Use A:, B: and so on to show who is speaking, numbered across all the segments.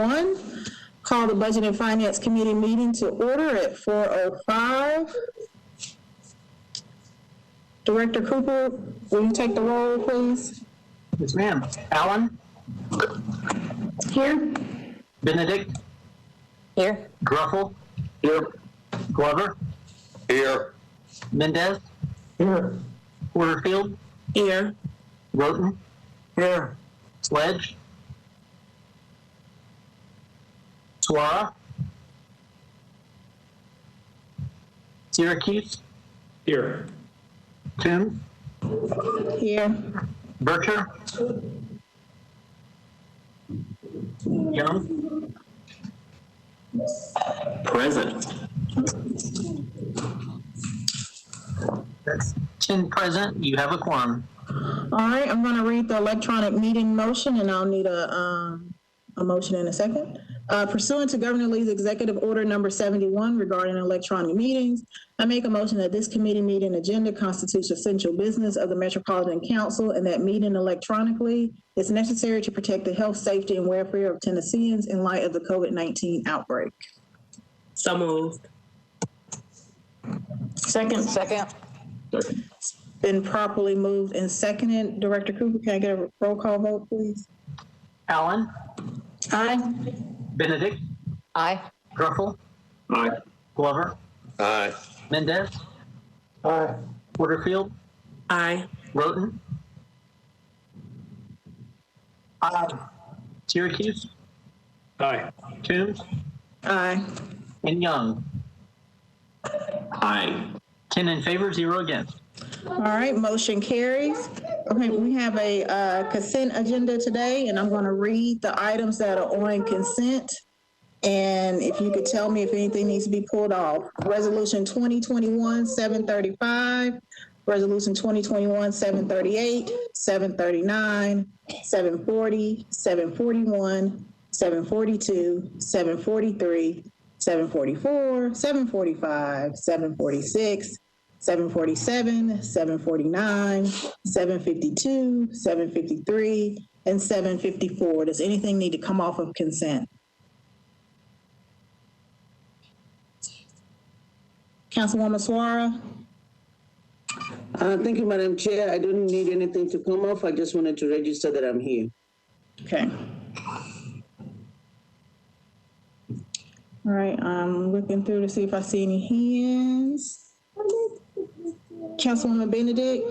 A: Call the Budget and Finance Committee meeting to order at 4:05. Director Cooper, will you take the roll, please?
B: Yes, ma'am. Allen?
A: Here.
B: Benedict?
A: Here.
B: Gruffle? Here. Glover?
C: Here.
B: Mendez?
C: Here.
B: Porterfield?
A: Here.
B: Roten?
C: Here.
B: Sledge? Suara? Syracuse?
C: Here.
B: Toombs?
A: Here.
B: Bircher? Young?
C: Present.
B: That's 10 present. You have a quorum.
A: All right, I'm going to read the electronic meeting motion, and I'll need a motion in a second. Pursuant to Governor Lee's Executive Order Number 71 regarding electronic meetings, I make a motion that this committee meeting agenda constitutes essential business of the Metropolitan Council and that meeting electronically is necessary to protect the health, safety, and welfare of Tennesseans in light of the COVID-19 outbreak.
D: So moved.
A: Second. It's been properly moved and seconded. Director Cooper, can I get a roll call vote, please?
B: Allen?
A: Aye.
B: Benedict?
D: Aye.
B: Gruffle?
C: Aye.
B: Glover?
C: Aye.
B: Mendez?
C: Aye.
B: Porterfield?
D: Aye.
B: Roten?
C: Aye.
B: Syracuse?
C: Aye.
B: Toombs?
A: Aye.
B: And Young?
C: Aye.
B: 10 in favor, 0 against.
A: All right, motion carries. Okay, we have a consent agenda today, and I'm going to read the items that are on consent. And if you could tell me if anything needs to be pulled off. Resolution 2021-735, Resolution 2021-738, 739, 740, 741, 742, 743, 744, 745, 746, 747, 749, 752, 753, and 754. Does anything need to come off of consent? Councilwoman Suara?
E: Thank you, Madam Chair. I don't need anything to come off. I just wanted to register that I'm here.
A: Okay. All right, I'm looking through to see if I see any hands. Councilwoman Benedict?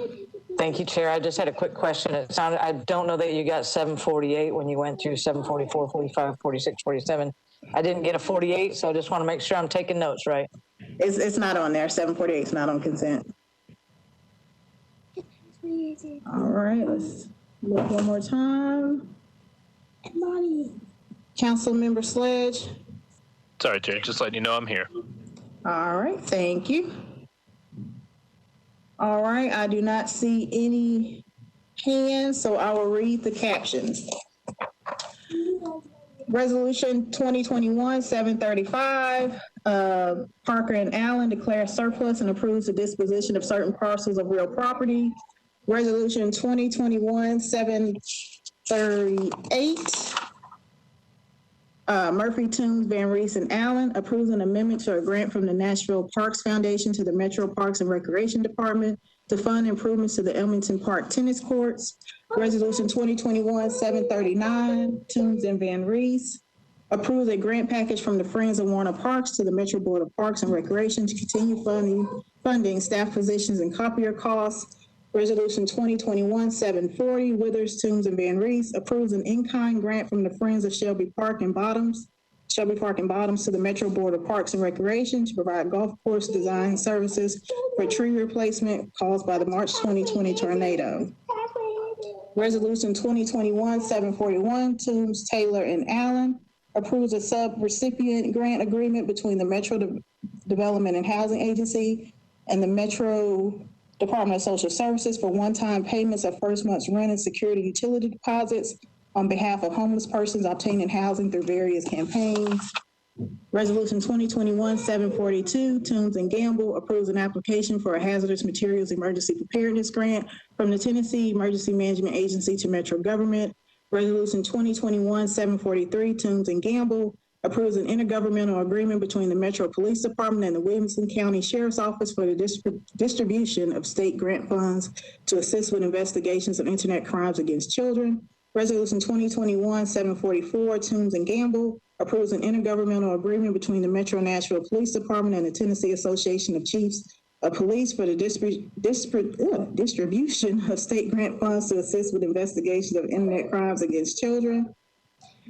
D: Thank you, Chair. I just had a quick question. It sounded, I don't know that you got 748 when you went through 744, 45, 46, 47. I didn't get a 48, so I just want to make sure I'm taking notes right.
A: It's not on there. 748 is not on consent. All right, let's look one more time. Councilmember Sledge?
F: Sorry, Chair, just letting you know I'm here.
A: All right, thank you. All right, I do not see any hands, so I will read the captions. Resolution 2021-735, Parker and Allen declare surplus and approves the disposition of certain parcels of real property. Resolution 2021-738, Murphy, Toombs, Van Reese, and Allen approves an amendment to a grant from the Nashville Parks Foundation to the Metro Parks and Recreation Department to fund improvements to the Elmington Park tennis courts. Resolution 2021-739, Toombs and Van Reese approves a grant package from the Friends of Warner Parks to the Metro Board of Parks and Recreation to continue funding staff positions and copier costs. Resolution 2021-740, Withers, Toombs, and Van Reese approves an in-kind grant from the Friends of Shelby Park and Bottoms to the Metro Board of Parks and Recreation to provide golf course design services for tree replacement caused by the March 2020 tornado. Resolution 2021-741, Toombs, Taylor, and Allen approves a sub-recipient grant agreement between the Metro Development and Housing Agency and the Metro Department of Social Services for one-time payments of first month's rent and security utility deposits on behalf of homeless persons obtaining housing through various campaigns. Resolution 2021-742, Toombs and Gamble approves an application for a hazardous materials emergency preparedness grant from the Tennessee Emergency Management Agency to Metro Government. Resolution 2021-743, Toombs and Gamble, approves an intergovernmental agreement between the Metro Police Department and the Williamson County Sheriff's Office for the distribution of state grant funds to assist with investigations of internet crimes against children. Resolution 2021-744, Toombs and Gamble, approves an intergovernmental agreement between the Metro Nashville Police Department and the Tennessee Association of Chiefs of Police for the distribution of state grant funds to assist with investigations of internet crimes against children.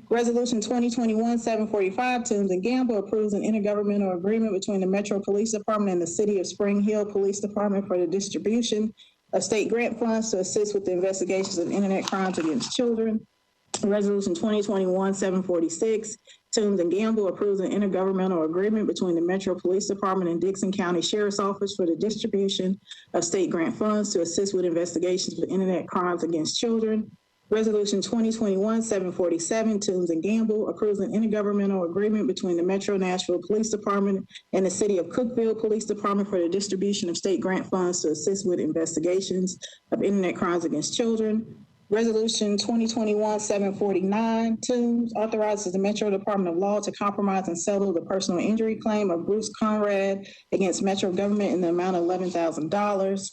A: Resolution 2021-745, Toombs and Gamble, approves an intergovernmental agreement between the Metro Police Department and the City of Spring Hill Police Department for the distribution of state grant funds to assist with the investigations of internet crimes against children. Resolution 2021-746, Toombs and Gamble, approves an intergovernmental agreement between the Metro Police Department and Dixon County Sheriff's Office for the distribution of state grant funds to assist with investigations of internet crimes against children. Resolution 2021-747, Toombs and Gamble, approves an intergovernmental agreement between the Metro Nashville Police Department and the City of Cookeville Police Department for the distribution of state grant funds to assist with investigations of internet crimes against children. Resolution 2021-749, Toombs, authorizes the Metro Department of Law to compromise and settle the personal injury claim of Bruce Conrad against Metro government in the amount of $11,000.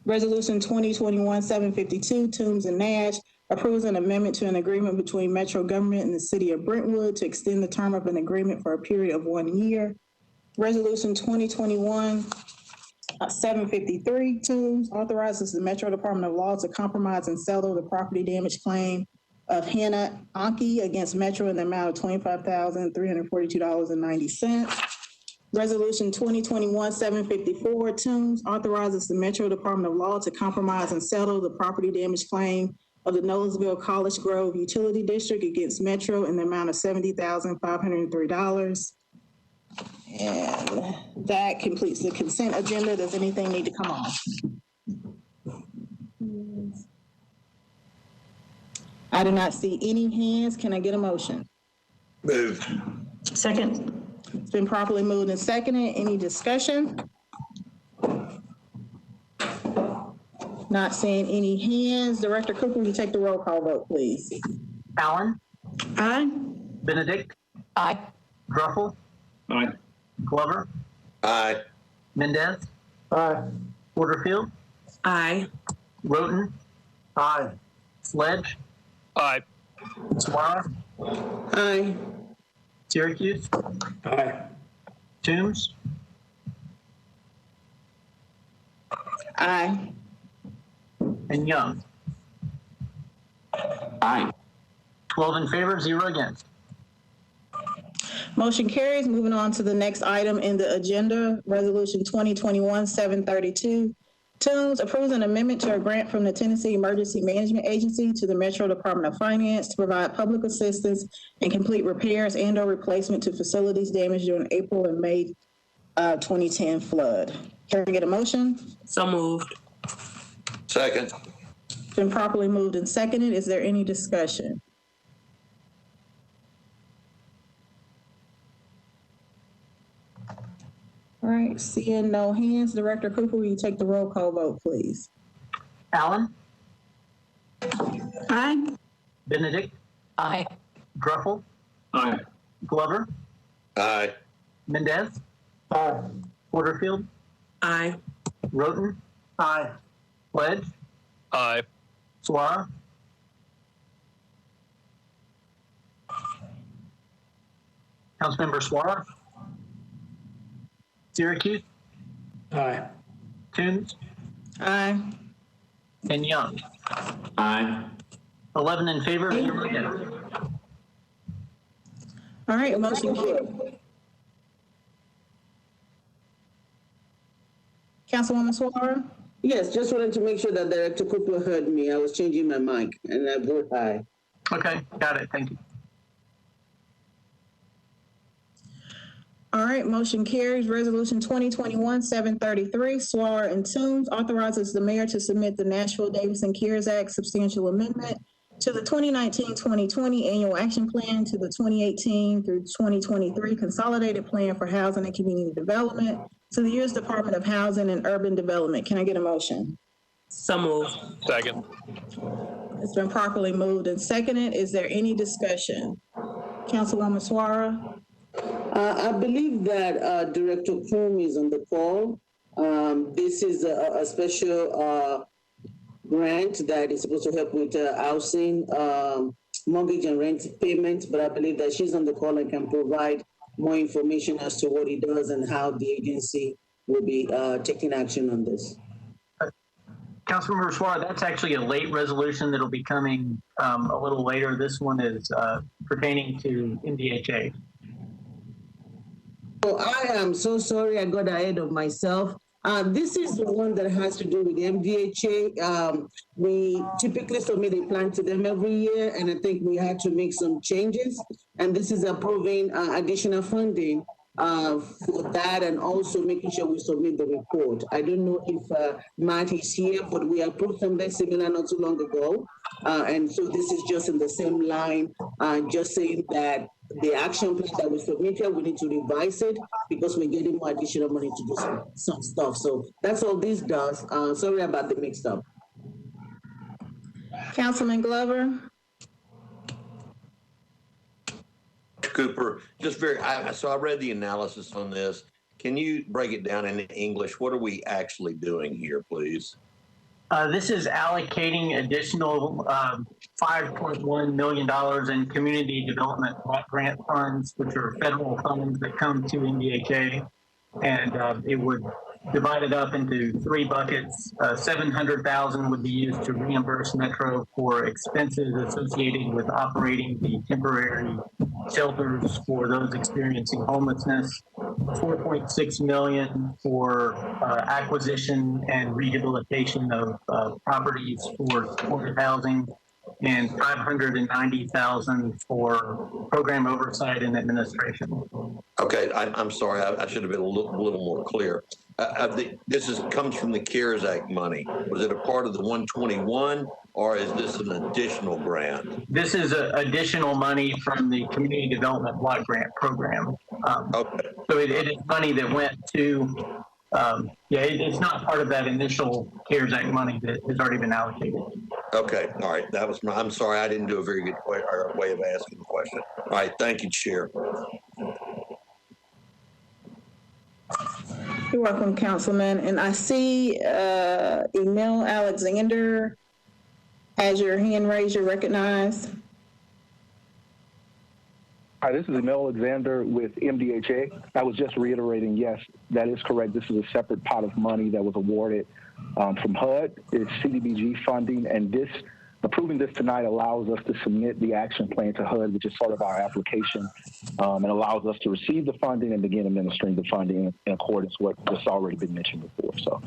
A: Resolution 2021-752, Toombs and Nash, approves an amendment to an agreement between Metro government and the City of Brentwood to extend the term of an agreement for a period of 1 year. Resolution 2021-753, Toombs, authorizes the Metro Department of Law to compromise and settle the property damage claim of Hannah Anki against Metro in the amount of $25,342.90. Resolution 2021-754, Toombs, authorizes the Metro Department of Law to compromise and settle the property damage claim of the Noblesville College Grove Utility District against Metro in the amount of $70,503. And that completes the consent agenda. Does anything need to come on? I do not see any hands. Can I get a motion?
C: Moved.
A: Second. It's been properly moved and seconded. Any discussion? Not seeing any hands. Director Cooper, will you take the roll call vote, please?
B: Allen,
A: Aye.
B: Benedict,
D: Aye.
B: Gruffel,
C: Aye.
B: Glover,
C: Aye.
B: Mendez,
C: Aye.
B: Porterfield,
A: Aye.
B: Roten,
C: Aye.
B: Sledge,
F: Aye.
B: Suara,
E: Aye.
B: Syracuse,
C: Aye.
B: Toombs,
A: Aye.
B: and Young.
C: Aye.
B: 12 in favor, 0 against.
A: Motion carries. Moving on to the next item in the agenda, Resolution 2021-732. Toombs approves an amendment to a grant from the Tennessee Emergency Management Agency to the Metro Department of Finance to provide public assistance and complete repairs and/or replacement to facilities damaged during April and May 2010 flood. Can I get a motion?
G: So moved.
C: Second.
A: It's been properly moved and seconded. Is there any discussion? All right, seeing no hands, Director Cooper, will you take the roll call vote, please?
B: Allen,
A: Aye.
B: Benedict,
D: Aye.
B: Gruffel,
C: Aye.
B: Glover,
C: Aye.
B: Mendez,
C: Aye.
B: Porterfield,
G: Aye.
B: Roten,
C: Aye.
B: Sledge,
F: Aye.
B: Suara, Councilmember Suara, Syracuse,
C: Aye.
B: Toombs,
A: Aye.
B: and Young.
C: Aye.
B: 11 in favor, 0 against.
A: All right, motion carries. Councilwoman Suara?
E: Yes, just wanted to make sure that Director Cooper heard me. I was changing my mic and I vote aye.
B: Okay, got it. Thank you.
A: All right, motion carries. Resolution 2021-733, Suara and Toombs authorizes the mayor to submit the Nashville Davidson CARES Act substantial amendment to the 2019-2020 annual action plan to the 2018 through 2023 consolidated plan for housing and community development to the U.S. Department of Housing and Urban Development. Can I get a motion?
G: So moved.
F: Second.
A: It's been properly moved and seconded. Is there any discussion? Councilwoman Suara?
E: I believe that Director Kroom is on the call. This is a special grant that is supposed to help with housing, mortgage and rent payment, but I believe that she's on the call and can provide more information as to what it does and how the agency will be taking action on this.
B: Councilmember Suarez, that's actually a late resolution that'll be coming a little later. This one is pertaining to MDHA.
E: Oh, I am so sorry I got ahead of myself. This is the one that has to do with the MDHA. We typically submit a plan to them every year, and I think we had to make some changes. And this is approving additional funding for that, and also making sure we submit the report. I don't know if Matt is here, but we approved something similar not too long ago. And so this is just in the same line, just saying that the action plan that we submitted, we need to revise it because we're getting more additional money to do some stuff. So that's all this does. Sorry about the mix up.
A: Councilman Glover?
C: Cooper, just so I read the analysis on this. Can you break it down in English? What are we actually doing here, please?
B: This is allocating additional $5.1 million in community development block grant funds, which are federal funds that come to MDHA. And it would divide it up into three buckets. $700,000 would be used to reimburse Metro for expenses associated with operating the temporary shelters for those experiencing homelessness. $4.6 million for acquisition and rehabilitation of properties for supported housing, and $590,000 for program oversight and administration.
C: Okay, I'm sorry. I should have been a little more clear. This comes from the CARES Act money. Was it a part of the 121, or is this an additional grant?
B: This is additional money from the Community Development Block Grant Program.
C: Okay. So
B: it is money that went to, it's not part of that initial CARES Act money that has already been allocated.
C: Okay, all right. I'm sorry, I didn't do a very good way of asking the question. All right, thank you, Chair.
A: You're welcome, Councilman. And I see Emil Alexander has your hand raised. You're recognized.
G: Hi, this is Emil Alexander with MDHA. I was just reiterating, yes, that is correct. This is a separate pot of money that was awarded from HUD. It's CDBG funding, and approving this tonight allows us to submit the action plan to HUD, which is sort of our application, and allows us to receive the funding and begin administering the funding in accordance with what's already been mentioned before. So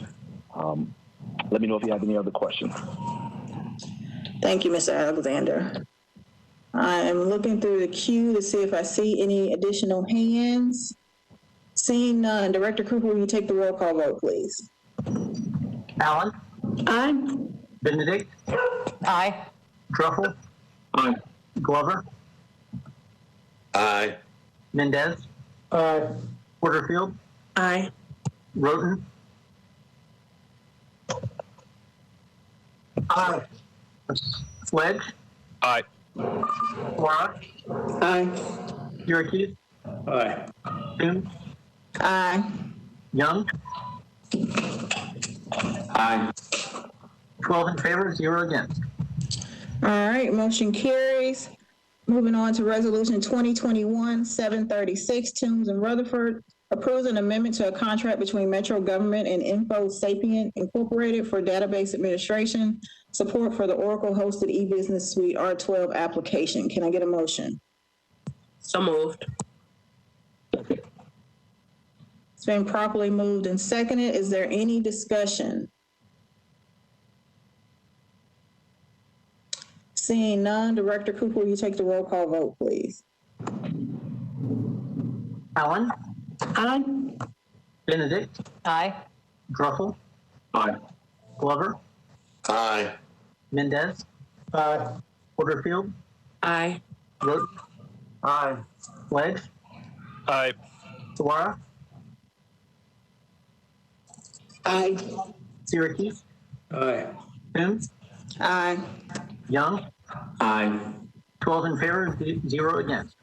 G: let me know if you have any other questions.
A: Thank you, Mr. Alexander. I am looking through the queue to see if I see any additional hands. Seeing none, Director Cooper, will you take the roll call vote, please?
B: Allen?
A: Aye.
B: Benedict?
D: Aye.
B: Truffle?
C: Aye.
B: Glover?
C: Aye.
B: Mendez?
C: Aye.
B: Porterfield?
A: Aye.
B: Roten?
C: Aye.
B: Sledge?
F: Aye.
B: Suarez?
E: Aye.
B: Syracuse?
C: Aye.
B: Toombs?
A: Aye.
B: Young?
C: Aye.
B: 12 in favor, 0 against.
A: All right, motion carries. Moving on to Resolution 2021-736, Toombs and Rutherford, approves an amendment to a contract between Metro Government and Info Sapient Incorporated for database administration, support for the Oracle-hosted e-business suite R12 application. Can I get a motion?
E: So moved.
A: It's been properly moved and seconded. Is there any discussion? Seeing none, Director Cooper, will you take the roll call vote, please?
B: Allen?
A: Aye.
B: Benedict?
D: Aye.
B: Truffle?
C: Aye.
B: Glover?
C: Aye.
B: Mendez?
C: Aye.
B: Porterfield?
E: Aye.
B: Roten?
C: Aye.
B: Sledge?
F: Aye.
B: Suarez?
E: Aye.
B: Syracuse?
C: Aye.
B: Toombs?
A: Aye.
B: Young?
H: Aye.
B: 12 in favor, 0 against.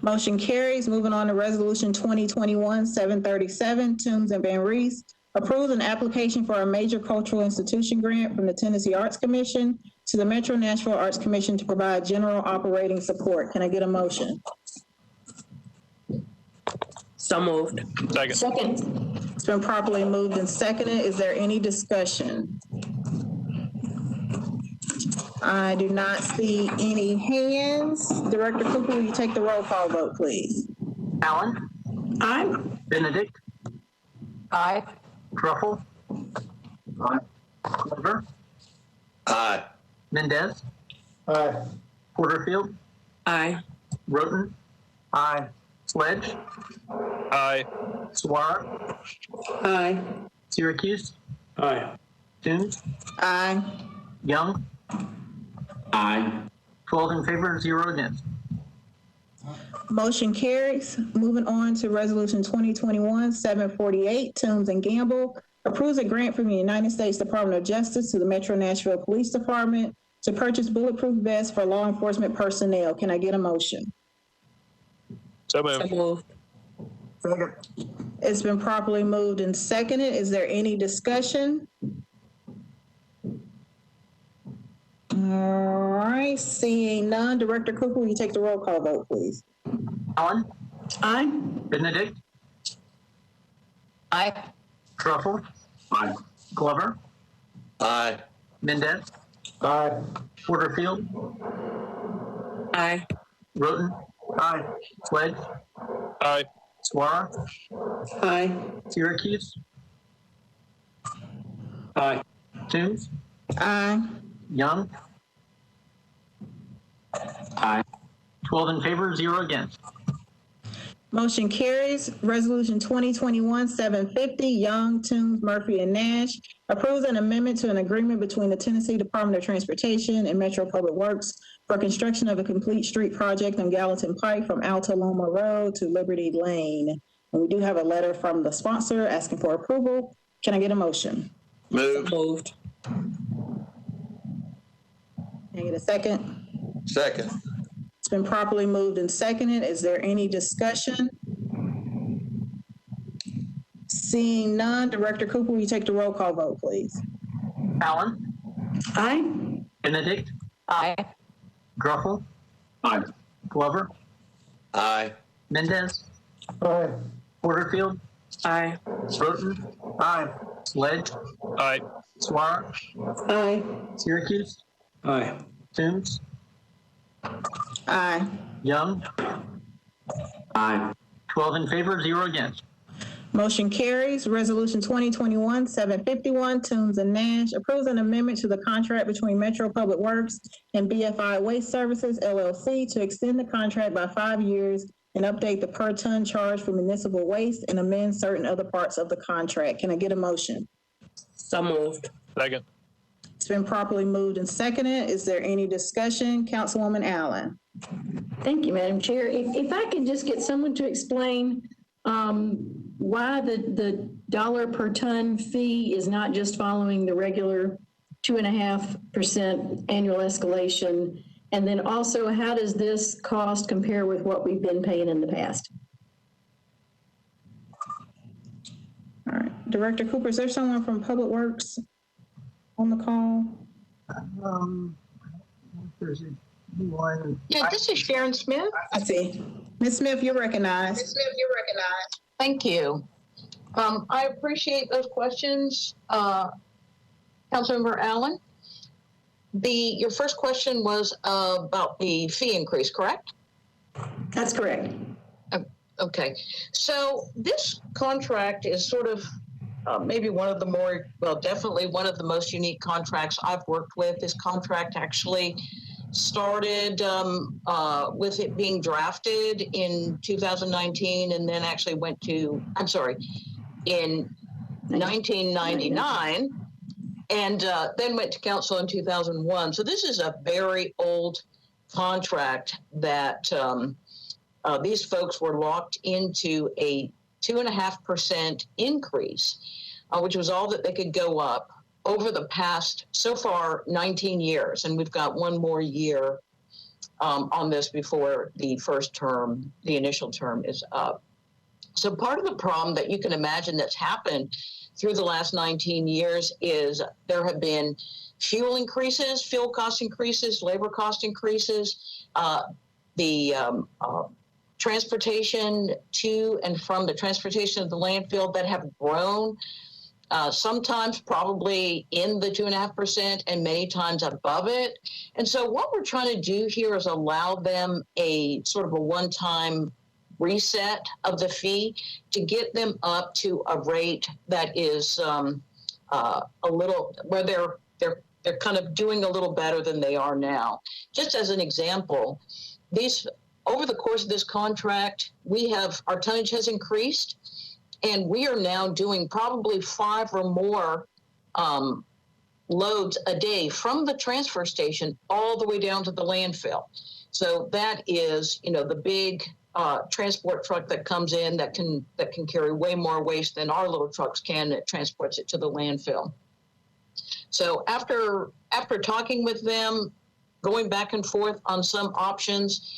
A: Motion carries. Moving on to Resolution 2021-737, Toombs and Van Reese. Approves an application for a major cultural institution grant from the Tennessee Arts Commission to the Metro Nashville Arts Commission to provide general operating support. Can I get a motion?
H: So moved.
F: Second.
A: It's been properly moved and seconded. Is there any discussion? I do not see any hands. Director Cooper, will you take the roll call vote, please?
B: Allen?
E: Aye.
B: Benedict?
D: Aye.
B: Truffle? Aye. Glover?
C: Aye.
B: Mendez?
H: Aye.
B: Porterfield?
H: Aye.
B: Roten? Aye. Sledge?
F: Aye.
B: Suara?
E: Aye.
B: Syracuse?
H: Aye.
B: Toombs?
A: Aye.
B: Young?
H: Aye.
B: 12 in favor, 0 against.
A: Motion carries. Moving on to Resolution 2021-748, Toombs and Gamble. Approves a grant from the United States Department of Justice to the Metro Nashville Police Department to purchase bulletproof vests for law enforcement personnel. Can I get a motion?
F: So
H: So
F: moved.
H: moved.
B: Second.
A: It's been properly moved and seconded. Is there any discussion? All right, seeing none. Director Cooper, will you take the roll call vote, please?
B: Allen?
E: Aye.
B: Benedict?
D: Aye.
B: Truffle? Aye. Glover?
C: Aye.
B: Mendez?
H: Aye.
B: Porterfield?
H: Aye.
B: Roten? Aye. Sledge?
F: Aye.
B: Suara?
E: Aye.
B: Syracuse?
H: Aye.
B: Toombs?
A: Aye.
B: Young?
H: Aye.
B: 12 in favor, 0 against.
A: Motion carries. Resolution 2021-750, Young, Toombs, Murphy, and Nash approves an amendment to an agreement between the Tennessee Department of Transportation and Metro Public Works for construction of a complete street project on Gallatin Pike from Altaloma Road to Liberty Lane. And we do have a letter from the sponsor asking for approval. Can I get a motion?
C: Moved.
H: Moved.
A: Can I get a second?
C: Second.
A: It's been properly moved and seconded. Is there any discussion? Seeing none, Director Cooper, will you take the roll call vote, please?
B: Allen?
E: Aye.
B: Benedict?
D: Aye.
B: Truffle?
H: Aye.
B: Glover?
C: Aye.
B: Mendez?
H: Aye.
B: Porterfield?
H: Aye.
B: Roten? Aye. Sledge?
F: Aye.
B: Suara?
E: Aye.
B: Syracuse?
H: Aye.
B: Toombs?
A: Aye.
B: Young?
H: Aye.
B: 12 in favor, 0 against.
A: Motion carries. Resolution 2021-751, Toombs and Nash approves an amendment to the contract between Metro Public Works and BFI Waste Services, LLC, to extend the contract by 5 years and update the per ton charge for municipal waste and amend certain other parts of the contract. Can I get a motion?
H: So moved.
F: Second.
A: It's been properly moved and seconded. Is there any discussion? Councilwoman Allen.
I: Thank you, Madam Chair. If I could just get someone to explain why the dollar per ton fee is not just following the regular 2.5% annual escalation, and then also how does this cost compare with what we've been paying in the past?
A: All right. Director Cooper, is there someone from Public Works on the call?
B: There's one.
J: Yeah, this is Sharon Smith.
A: I see. Ms. Smith, you're recognized.
J: Thank you. I appreciate those questions, Councilmember Allen. Your first question was about the fee increase, correct?
I: That's correct.
J: Okay, so this contract is sort of maybe one of the more, well, definitely one of the most unique contracts I've worked with. This contract actually started with it being drafted in 2019 and then actually went to, in 1999 and then went to council in 2001. So this is a very old contract that these folks were locked into a 2.5% increase, which was all that they could go up over the past, so far, 19 years, and we've got one more year on this before the first term, the initial term is up. So part of the problem that you can imagine that's happened through the last 19 years is there have been fuel increases, fuel cost increases, labor cost increases, the transportation to and from the transportation of the landfill that have grown, sometimes probably in the 2.5% and many times above it. And so what we're trying to do here is allow them a sort of a one-time reset of the fee to get them up to a rate that is a little where they're kind of doing a little better than they are now. Just as an example, these over the course of this contract, our tonnage has increased, and we are now doing probably 5 or more loads a day from the transfer station all the way down to the landfill. So that is, the big transport truck that comes in that can carry way more waste than our little trucks can. It transports it to the landfill. So after talking with them, going back and forth on some options,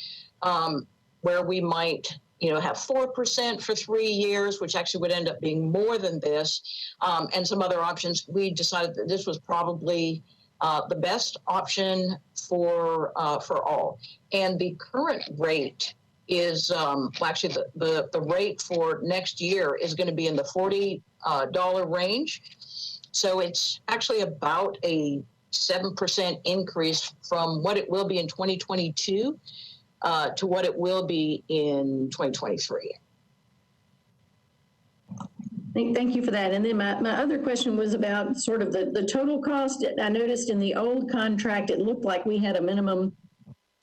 J: where we might, have 4% for 3 years, which actually would end up being more than this, and some other options, we decided that this was probably the best option for all. And the current rate is actually the rate for next year is going to be in the $40 range. So it's actually about a 7% increase from what it will be in 2022 to what it will be in 2023.
I: Thank you for that. And then my other question was about sort of the total cost. I noticed in the old contract, it looked like we had a minimum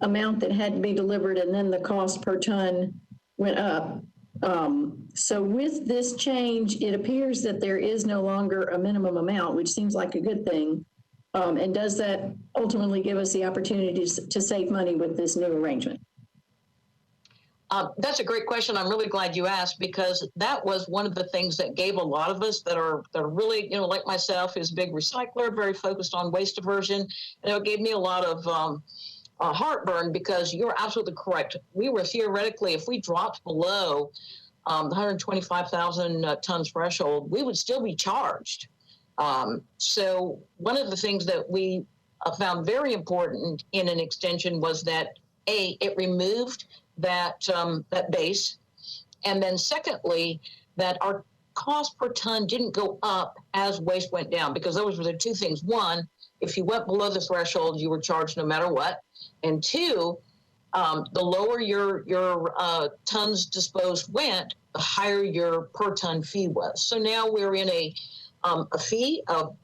I: amount that had to be delivered, and then the cost per ton went up. So with this change, it appears that there is no longer a minimum amount, which seems like a good thing. And does that ultimately give us the opportunity to save money with this new arrangement?
J: That's a great question. I'm really glad you asked, because that was one of the things that gave a lot of us that are really, like myself, who's a big recycler, very focused on waste diversion. It gave me a lot of heartburn, because you're absolutely correct. We were theoretically, if we dropped below the 125,000 tons threshold, we would still be charged. So one of the things that we found very important in an extension was that it removed that base, and then secondly, that our cost per ton didn't go up as waste went down, because those were the two things. One, if you went below the threshold, you were charged no matter what, and two, the lower your tons disposed went, the higher your per ton fee was. So now we're in a fee of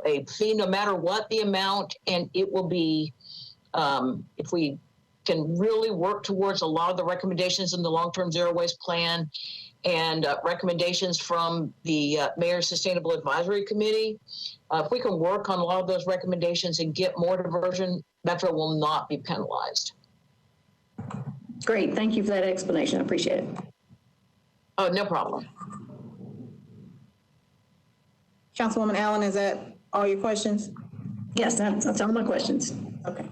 J: a fee no matter what the amount, and it will be if we can really work towards a lot of the recommendations in the long-term zero waste plan and recommendations from the Mayor's Sustainable Advisory Committee. If we can work on a lot of those recommendations and get more diversion, Metro will not be penalized.
I: Great. Thank you for that explanation. I appreciate it.
J: Oh, no problem.
A: Councilwoman Allen, is that all your questions?
I: Yes, that's all my questions.
A: Okay.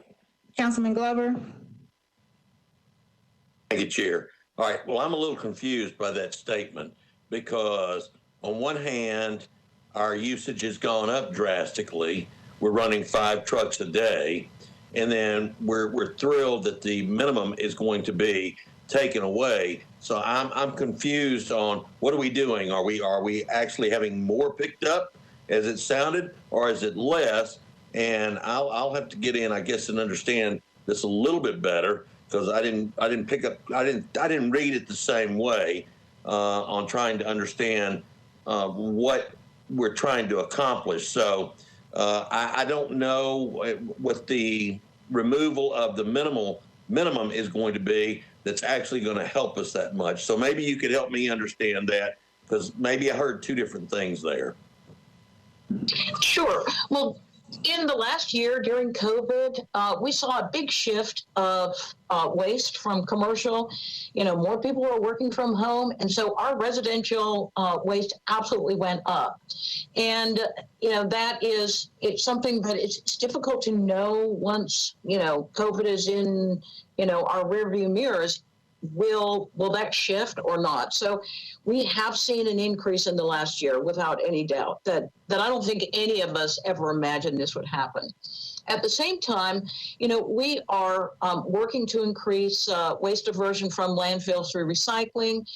A: Councilman Glover?
C: Thank you, Chair. All right. Well, I'm a little confused by that statement, because on one hand, our usage has gone up drastically. We're running 5 trucks a day, and then we're thrilled that the minimum is going to be taken away. So I'm confused on what are we doing? Are we actually having more picked up, as it sounded, or is it less? And I'll have to get in, I guess, and understand this a little bit better, because I didn't read it the same way on trying to understand what we're trying to accomplish. So I don't know what the removal of the minimum is going to be that's actually going to help us that much. So maybe you could help me understand that, because maybe I heard 2 different things there.
J: Sure. Well, In the last year during COVID, we saw a big shift of waste from commercial. More people are working from home, and so our residential waste absolutely went up. And it's something that it's difficult to know once COVID is in our rearview mirrors. Will that shift or not? So we have seen an increase in the last year without any doubt that I don't think any of us ever imagined this would happen. At the same time, we are working to increase waste diversion from landfills through recycling.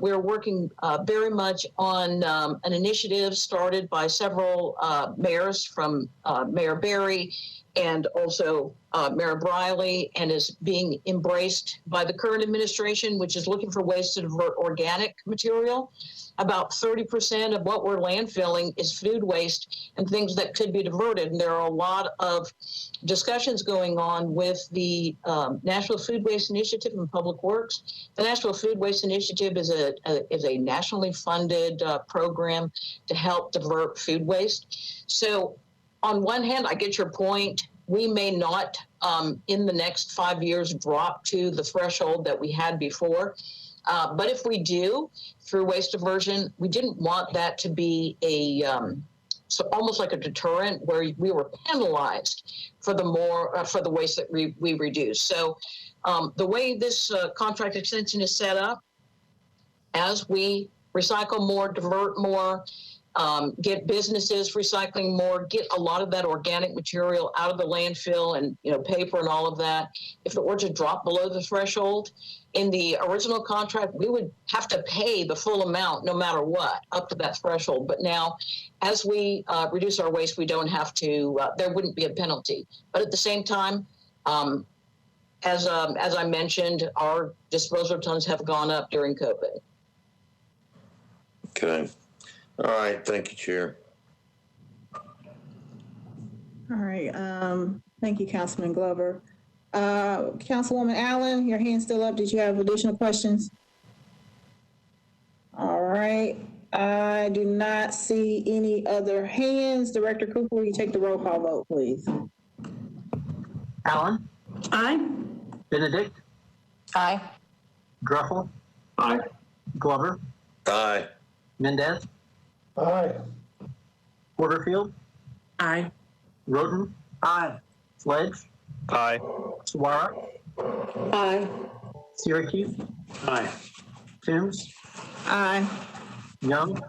J: We're working very much on an initiative started by several mayors from Mayor Berry and also Mayor Briley, and is being embraced by the current administration, which is looking for ways to divert organic material. About 30% of what we're landfilling is food waste and things that could be diverted. And there are a lot of discussions going on with the National Food Waste Initiative and Public Works. The National Food Waste Initiative is a nationally funded program to help divert food waste. So on one hand, I get your point. We may not, in the next 5 years, drop to the threshold that we had before. But if we do, through waste diversion, we didn't want that to be so almost like a deterrent where we were penalized for the waste that we reduce. So the way this contract extension is set up, as we recycle more, divert more, get businesses recycling more, get a lot of that organic material out of the landfill and paper and all of that. If it were to drop below the threshold, in the original contract, we would have to pay the full amount no matter what up to that threshold. But now, as we reduce our waste, we don't have to. There wouldn't be a penalty. But at the same time, as I mentioned, our disposal tons have gone up during COVID.
C: Okay. All right. Thank you, Chair.
A: All right. Thank you, Councilman Glover. Councilwoman Allen, your hand's still up. Did you have additional questions? All right. I do not see any other hands. Director Cooper, will you take the roll call vote, please?
B: Allen?
I: Aye.
B: Benedict?
D: Aye.
B: Druffel?
H: Aye.
B: Glover?
C: Aye.
B: Mendez?
H: Aye.
B: Porterfield?
H: Aye.
B: Roden? Aye. Sledge?
F: Aye.
B: Suara?
E: Aye.
B: Syracuse?
H: Aye.
B: Toombs?
A: Aye.
B: Young?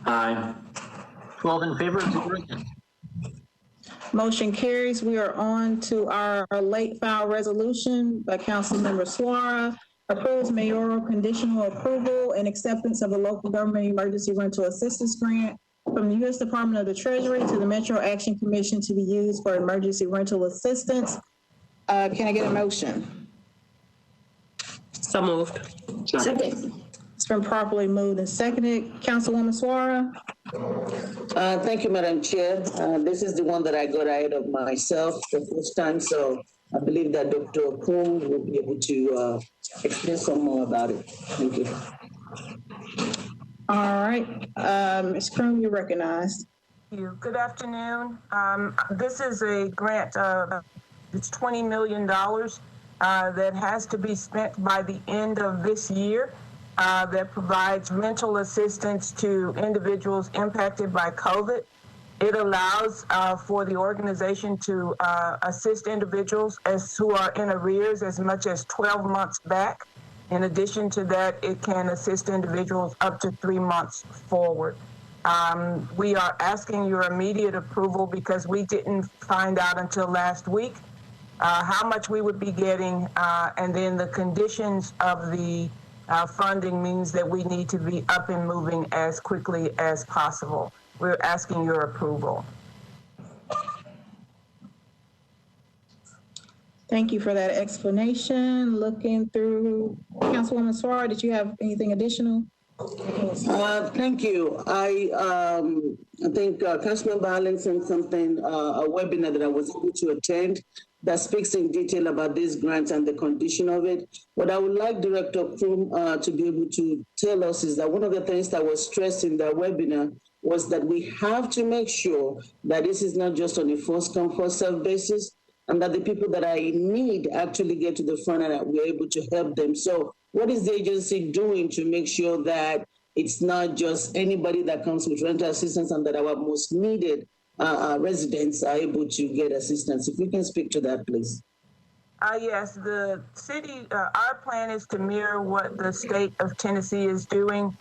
H: Aye.
B: 12 in favor, 0 against.
A: Motion carries. We are on to our late file resolution by Councilmember Suara. Approves mayoral conditional approval and acceptance of a local government emergency rental assistance grant from the U.S. Department of the Treasury to the Metro Action Commission to be used for emergency rental assistance. Can I get a motion?
H: So moved.
I: Second.
A: It's been properly moved and seconded. Councilwoman Suara?
E: Thank you, Madam Chair. This is the one that I got ahead of myself the first time, so I believe that Dr. Kuhn will be able to explain some more about it. Thank you.
A: All right. Ms. Kroon, you're recognized.
K: Thank you. Good afternoon. This is a grant, it's $20 million that has to be spent by the end of this year that provides rental assistance to individuals impacted by COVID. It allows for the organization to assist individuals who are in arrears as much as 12 months back. In addition to that, it can assist individuals up to 3 months forward. We are asking your immediate approval because we didn't find out until last week how much we would be getting, and then the conditions of the funding means that we need to be up and moving as quickly as possible. We're asking your approval.
A: Thank you for that explanation. Looking through, Councilwoman Suara, did you have anything additional?
E: Thank you. I think Councilmember Allen sent something, a webinar that I was able to attend that speaks in detail about these grants and the condition of it. What I would like Director Krum to be able to tell us is that one of the things that was stressed in that webinar was that we have to make sure that this is not just on a first come, first served basis, and that the people that are in need actually get to the front and that we're able to help them. So what is the agency doing to make sure that it's not just anybody that comes with rental assistance and that our most needed residents are able to get assistance? If you can speak to that, please.
K: Yes, the city, our plan is to mirror what the state of Tennessee is doing,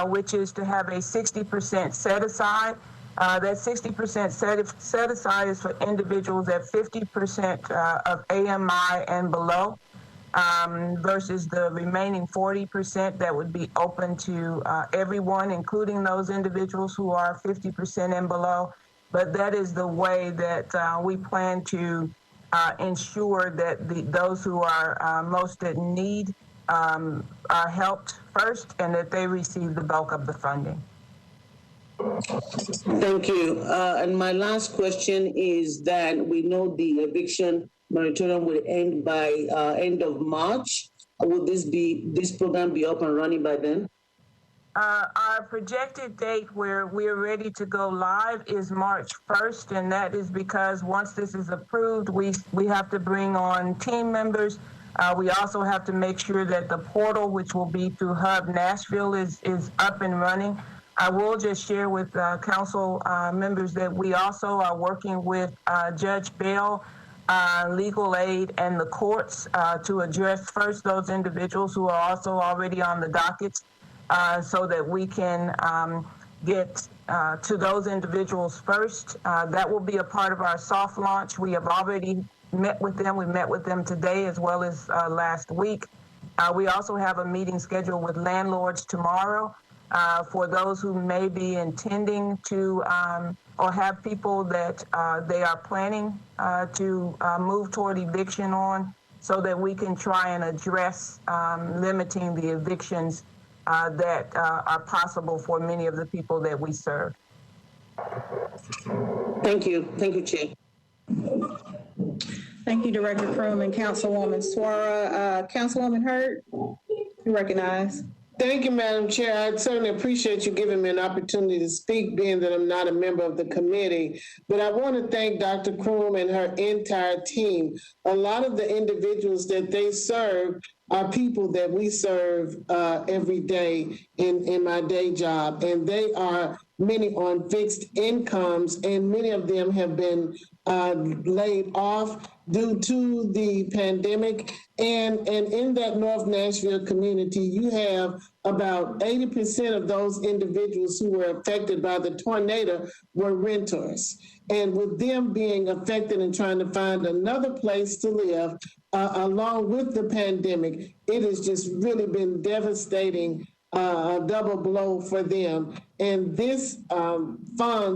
K: which is to have a 60% set aside. That 60% set aside is for individuals at 50% of AMI and below, versus the remaining 40% that would be open to everyone, including those individuals who are 50% and below. But that is the way that we plan to ensure that those who are most in need are helped first and that they receive the bulk of the funding.
E: Thank you. And my last question is that we know the eviction moratorium will end by end of March. Will this program be up and running by then?
K: Our projected date where we're ready to go live is March 1st, and that is because once this is approved, we have to bring on team members. We also have to make sure that the portal, which will be through Hub Nashville, is up and running. I will just share with council members that we also are working with Judge Bell, legal aid, and the courts to address first those individuals who are also already on the dockets, so that we can get to those individuals first. That will be a part of our soft launch. We have already met with them. We met with them today as well as last week. We also have a meeting scheduled with landlords tomorrow for those who may be intending to or have people that they are planning to move toward eviction on, so that we can try and address limiting the evictions that are possible for many of the people that we serve.
E: Thank you. Thank you, Chair.
A: Thank you, Director Krum and Councilwoman Suara. Councilwoman Hurd, you recognize.
L: Thank you, Madam Chair. I certainly appreciate you giving me an opportunity to speak, being that I'm not a member of the committee. But I want to thank Dr. Krum and her entire team. A lot of the individuals that they serve are people that we serve every day in my day job. And they are many on fixed incomes, and many of them have been laid off due to the pandemic. And in that North Nashville community, you have about 80% of those individuals who were affected by the tornado were renters. And with them being affected and trying to find another place to live, along with the pandemic, it has just really been devastating, a double blow for them. And this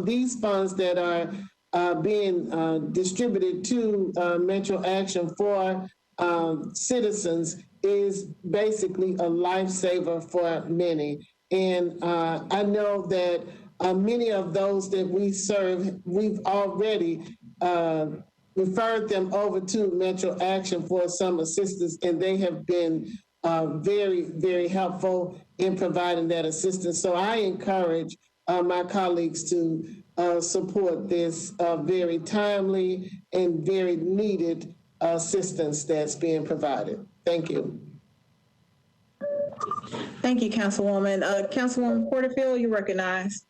L: these funds that are being distributed to Metro Action for citizens is basically a lifesaver for many. And I know that many of those that we serve, we've already referred them over to Metro Action for some assistance, and they have been very, very helpful in providing that assistance. So I encourage my colleagues to support this very timely and very needed assistance that's being provided. Thank you.
A: Thank you, Councilwoman. Councilwoman Porterfield, you recognize.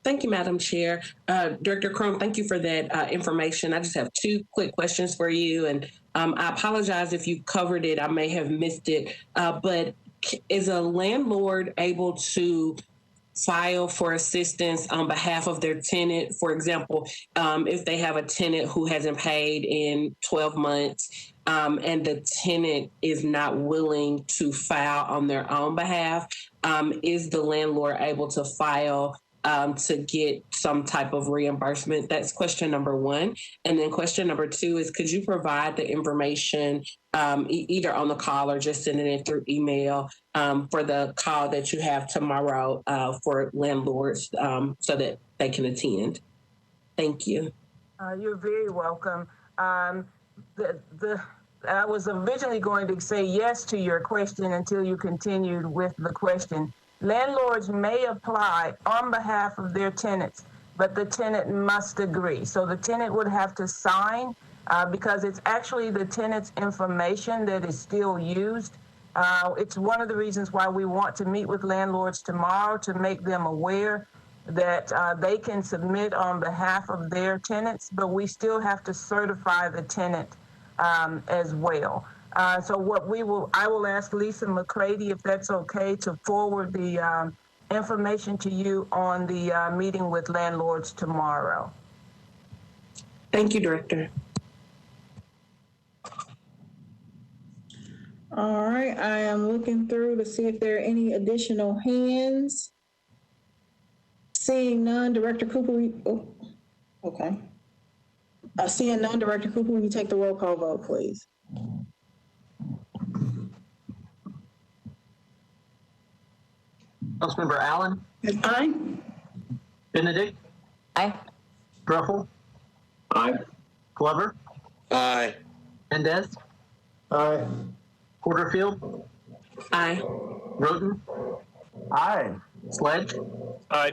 H: Thank you, Madam Chair. Director Krum, thank you for that information. I just have two quick questions for you, and I apologize if you covered it. I may have missed it, but is a landlord able to file for assistance on behalf of their tenant? For example, if they have a tenant who hasn't paid in 12 months and the tenant is not willing to file on their own behalf, is the landlord able to file to get some type of reimbursement? That's question number one. And then question number two is, could you provide the information either on the call or just sending it through email for the call that you have tomorrow for landlords so that they can attend? Thank you.
K: You're very welcome. I was originally going to say yes to your question until you continued with the question. Landlords may apply on behalf of their tenants, but the tenant must agree. So the tenant would have to sign because it's actually the tenant's information that is still used. It's one of the reasons why we want to meet with landlords tomorrow to make them aware that they can submit on behalf of their tenants, but we still have to certify the tenant as well. So I will ask Lisa McCready, if that's okay, to forward the information to you on the meeting with landlords tomorrow.
H: Thank you, Director.
A: All right, I am looking through to see if there are any additional hands. Seeing none, Director Cooper, okay. Seeing none, Director Cooper, will you take the roll call vote, please?
B: Councilmember Allen?
A: Aye.
B: Benedict?
D: Aye.
B: Druffel?
F: Aye.
B: Glover?
C: Aye.
B: Mendez?
F: Aye.
B: Porterfield?
H: Aye.
B: Roten?
F: Aye.
B: Sledge?
F: Aye.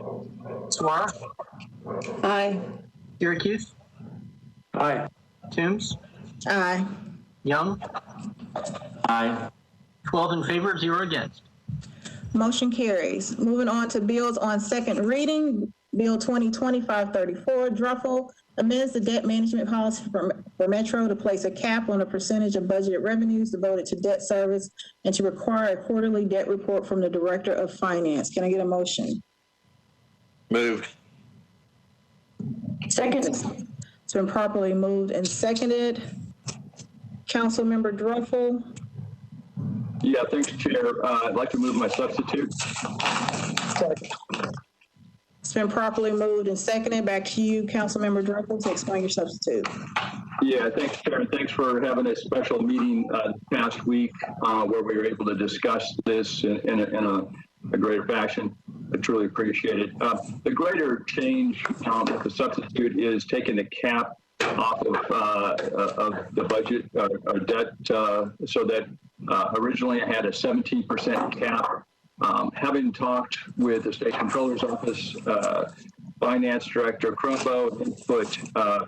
B: Suara?
E: Aye.
B: Syracuse?
F: Aye.
B: Toombs?
A: Aye.
B: Young?
F: Aye.
B: 12 in favor, 0 against.
A: Motion carries. Moving on to bills on second reading. Bill 2020-534, Druffel, amends the debt management policy for Metro to place a cap on the percentage of budgeted revenues devoted to debt service and to require a quarterly debt report from the Director of Finance. Can I get a motion?
C: Moved.
I: Second.
A: It's been properly moved and seconded. Councilmember Druffel.
F: Yeah, thanks, Chair. I'd like to move my substitute.
A: It's been properly moved and seconded. Back to you, Councilmember Druffel, to explain your substitute.
F: Yeah, thanks, Chair. Thanks for having a special meeting past week where we were able to discuss this in a greater fashion. I truly appreciate it. The greater change with the substitute is taking the cap off of the budget or debt so that originally I had a 17% cap. Having talked with the State Comptroller's Office, Finance Director Crumbo input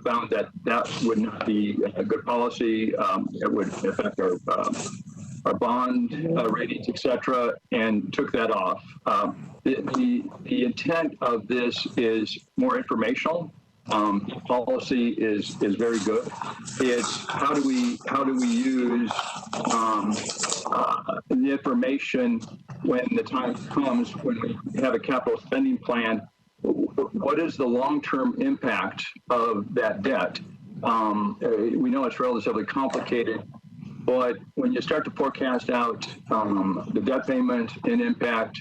F: found that would not be a good policy. It would affect our bond ratings, et cetera, and took that off. The intent of this is more informational. Policy is very good. It's how do we use the information when the time comes when we have a capital spending plan. What is the long-term impact of that debt? We know it's relatively complicated, but when you start to forecast out the debt payment and impact,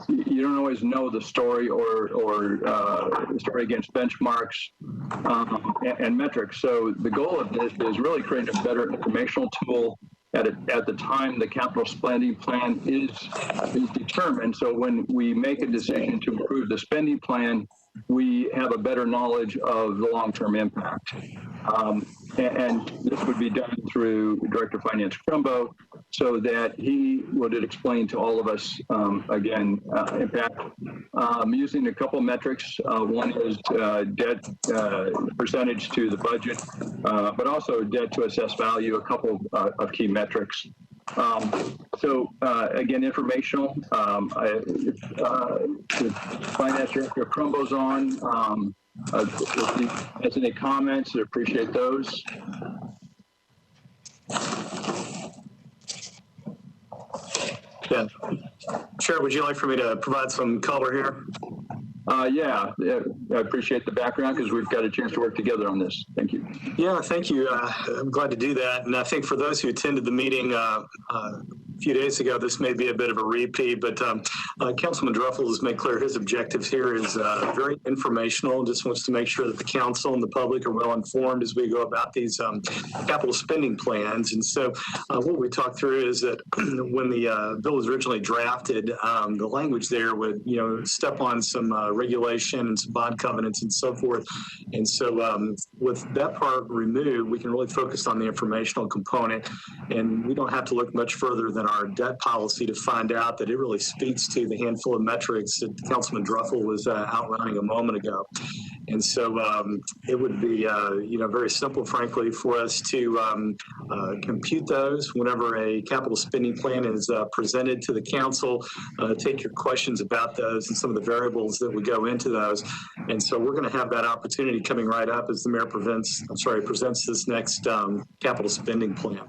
F: you don't always know the story or the story against benchmarks and metrics. So the goal of this is really creating a better informational tool at the time the capital spending plan is determined. So when we make a decision to improve the spending plan, we have a better knowledge of the long-term impact. And this would be done through Director of Finance Crumbo so that he would explain to all of us, again, impact using a couple metrics. One is debt percentage to the budget, but also debt to assessed value, a couple of key metrics. Again, informational. The Finance Director Crumbo's on. Has any comments? I appreciate those.
M: Yeah. Chair, would you like for me to provide some color here?
F: Yeah, I appreciate the background because we've got a chance to work together on this. Thank you.
M: Yeah, thank you. I'm glad to do that. And I think for those who attended the meeting few days ago. This may be a bit of a repeat, but Councilman Druffel has made clear his objectives here is very informational. Just wants to make sure that the council and the public are well informed as we go about these capital spending plans. And so what we talked through is that when the bill was originally drafted, the language there would, step on some regulation and some bond covenants and so forth. And so with that part removed, we can really focus on the informational component. And we don't have to look much further than our debt policy to find out that it really speaks to the handful of metrics that Councilman Druffel was outlining a moment ago. And so it would be, very simple, frankly, for us to compute those whenever a capital spending plan is presented to the council, take your questions about those and some of the variables that would go into those. And so we're going to have that opportunity coming right up as the mayor presents this next capital spending plan.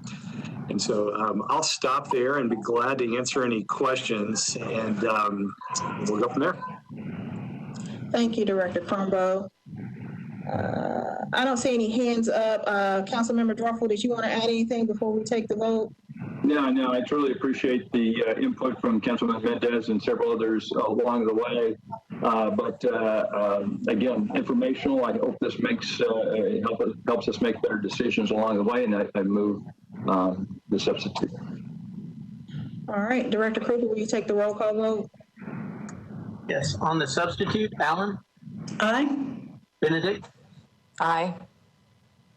M: And so I'll stop there and be glad to answer any questions, and we'll go from there.
A: Thank you, Director Crumbo. I don't see any hands up. Councilmember Druffel, did you want to add anything before we take the vote?
F: No, I truly appreciate the input from Councilman Mendez and several others along the way. But again, informational. I hope this helps us make better decisions along the way, and I move the substitute.
A: All right, Director Kruger, will you take the roll call vote?
B: Yes. On the substitute, Allen?
I: Aye.
B: Benedict?
D: Aye.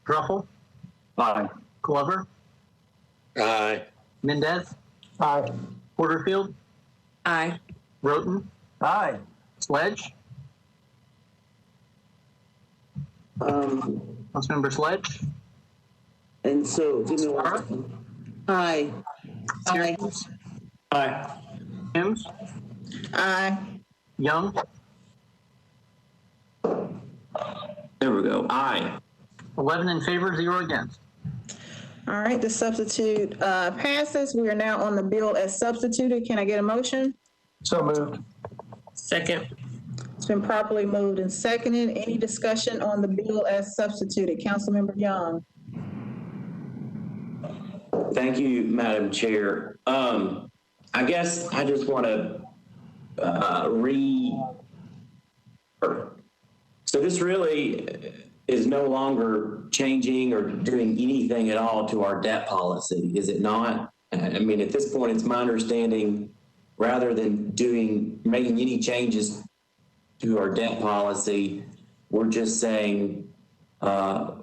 B: Druffel?
F: Aye.
B: Glover?
C: Aye.
B: Mendez?
G: Aye.
B: Porterfield?
H: Aye.
B: Roten?
G: Aye.
B: Sledge? Councilmember Sledge?
E: And so, give me one
B: Sarah?
E: second. Aye. Aye.
B: Aye. Mims?
A: Aye.
B: Young?
N: There we go. Aye.
B: 11 in favor, 0 against.
A: All right, the substitute passes. We are now on the bill as substituted. Can I get a motion?
G: So moved.
H: Second.
A: It's been properly moved and seconded. Any discussion on the bill as substituted? Councilmember Young.
N: Thank you, Madam Chair. I guess I just want to so this really is no longer changing or doing anything at all to our debt policy, is it not? I mean, at this point, it's my understanding, rather than making any changes to our debt policy, we're just saying that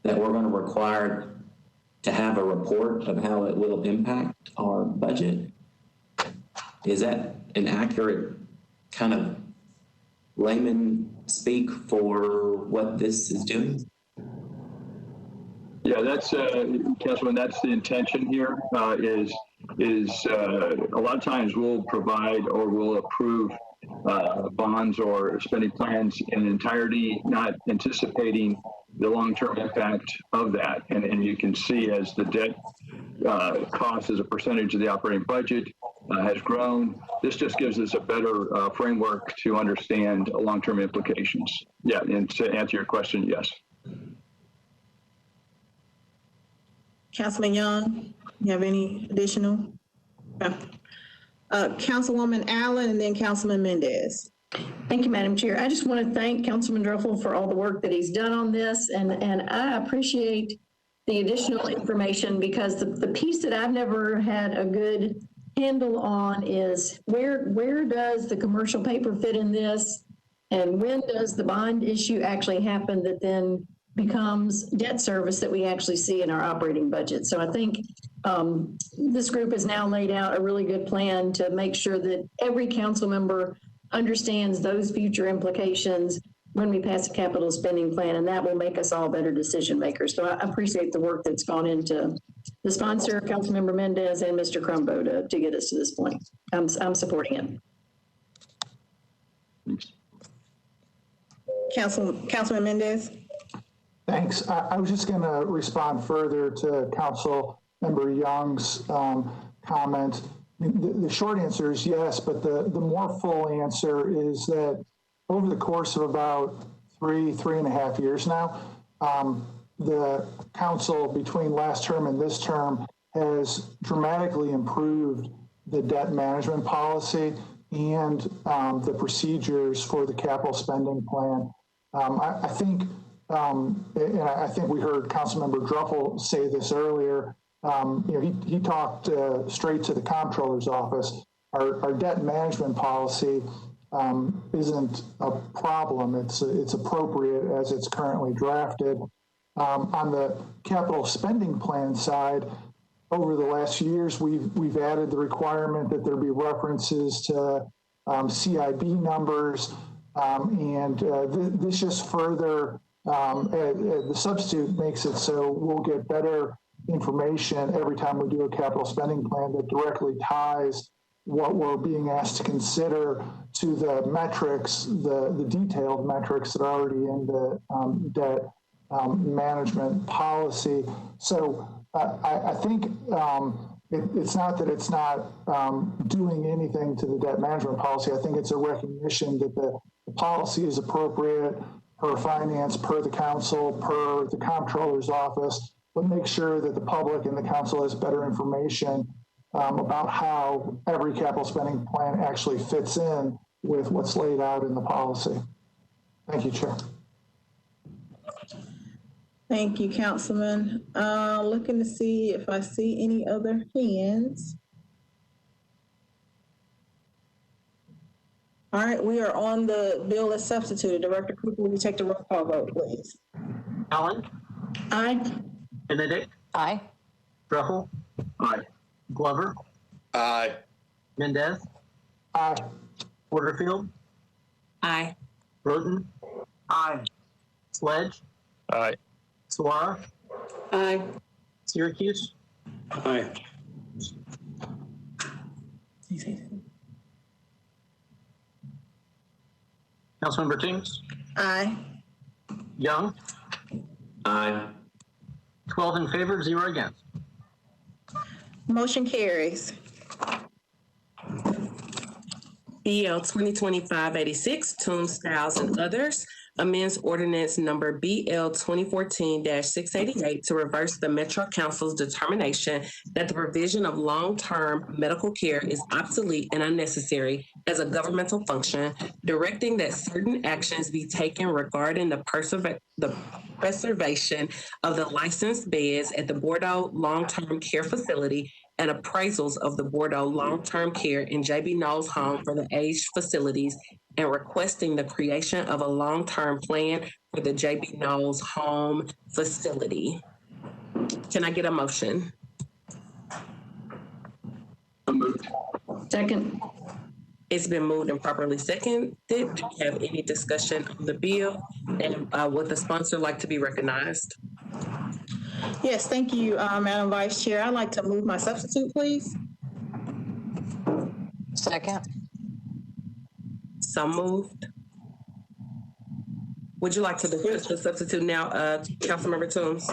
N: we're going to require to have a report of how it will impact our budget. Is that an accurate kind of layman speak for what this is doing?
F: Yeah, that's Councilman. That's the intention here. Is a lot of times we'll provide or we'll approve bonds or spending plans in entirety, not anticipating the long-term impact of that. And you can see as the debt cost as a percentage of the operating budget has grown, this just gives us a better framework to understand long-term implications. Yeah, and to answer your question, yes.
A: Councilman Young, you have any additional? Councilwoman Allen and then Councilman Mendez.
I: Thank you, Madam Chair. I just want to thank Councilman Druffel for all the work that he's done on this, and I appreciate the additional information, because the piece that I've never had a good handle on is where does the commercial paper fit in this, and when does the bond issue actually happen that then becomes debt service that we actually see in our operating budget. So I think this group has now laid out a really good plan to make sure that every council member understands those future implications when we pass a capital spending plan, and that will make us all better decision makers. So I appreciate the work that's gone into the sponsor, Councilmember Mendez and Mr. Crumbo, to get us to this point. I'm supporting it.
A: Councilman Mendez.
O: Thanks. I was just going to respond further to Councilmember Young's comment. The short answer is yes, but the more full answer is that over the course of about three and a half years now, the council between last term and this term has dramatically improved the debt management policy and the procedures for the capital spending plan. I think, and I think we heard Councilmember Druffel say this earlier. He talked straight to the comptroller's office. Our debt management policy isn't a problem. It's appropriate as it's currently drafted. On the capital spending plan side, over the last few years, we've added the requirement that there be references to CIB numbers, and this just further, the substitute makes it so we'll get better information every time we do a capital spending plan that directly ties what we're being asked to consider to the metrics, the detailed metrics that are already in the debt management policy. So I think it's not that it's not doing anything to the debt management policy. I think it's a recognition that the policy is appropriate per finance, per the council, per the comptroller's office, but make sure that the public and the council has better information about how every capital spending plan actually fits in with what's laid out in the policy. Thank you, Chair.
A: Thank you, Councilman. Looking to see if I see any other hands. All right, we are on the bill as substituted. Director Cooper, will you take the roll call vote, please?
B: Allen?
I: Aye.
B: Benedict?
D: Aye.
B: Druffel?
F: Aye.
B: Glover?
C: Aye.
B: Mendez?
O: Aye.
B: Porterfield?
H: Aye.
B: Roten?
M: Aye.
B: Sledge?
M: Aye.
B: Suara?
I: Aye.
B: Syracuse?
M: Aye.
B: Councilmember Toombs?
A: Aye.
B: Young?
N: Aye.
B: 12 in favor, 0 against.
A: Motion carries.
H: BL 2025-86, Toombs, Styles, and others, amends ordinance number BL 2014-688 to reverse the Metro Council's determination that the provision of long-term medical care is obsolete and unnecessary as a governmental function, directing that certain actions be taken regarding the preservation of the licensed beds at the Bordeaux Long-Term Care Facility and appraisals of the Bordeaux Long-Term Care and J.B. Knowles Home for the Aged Facilities, and requesting the creation of a long-term plan for the J.B. Knowles Home Facility. Can I get a motion?
F: Moved.
I: Second.
H: It's been moved and properly seconded. Do you have any discussion on the bill? And would the sponsor like to be recognized?
A: Yes, thank you, Madam Vice Chair. I'd like to move my substitute, please.
D: Second.
H: So moved. Would you like to discuss the substitute now, Councilmember Toombs?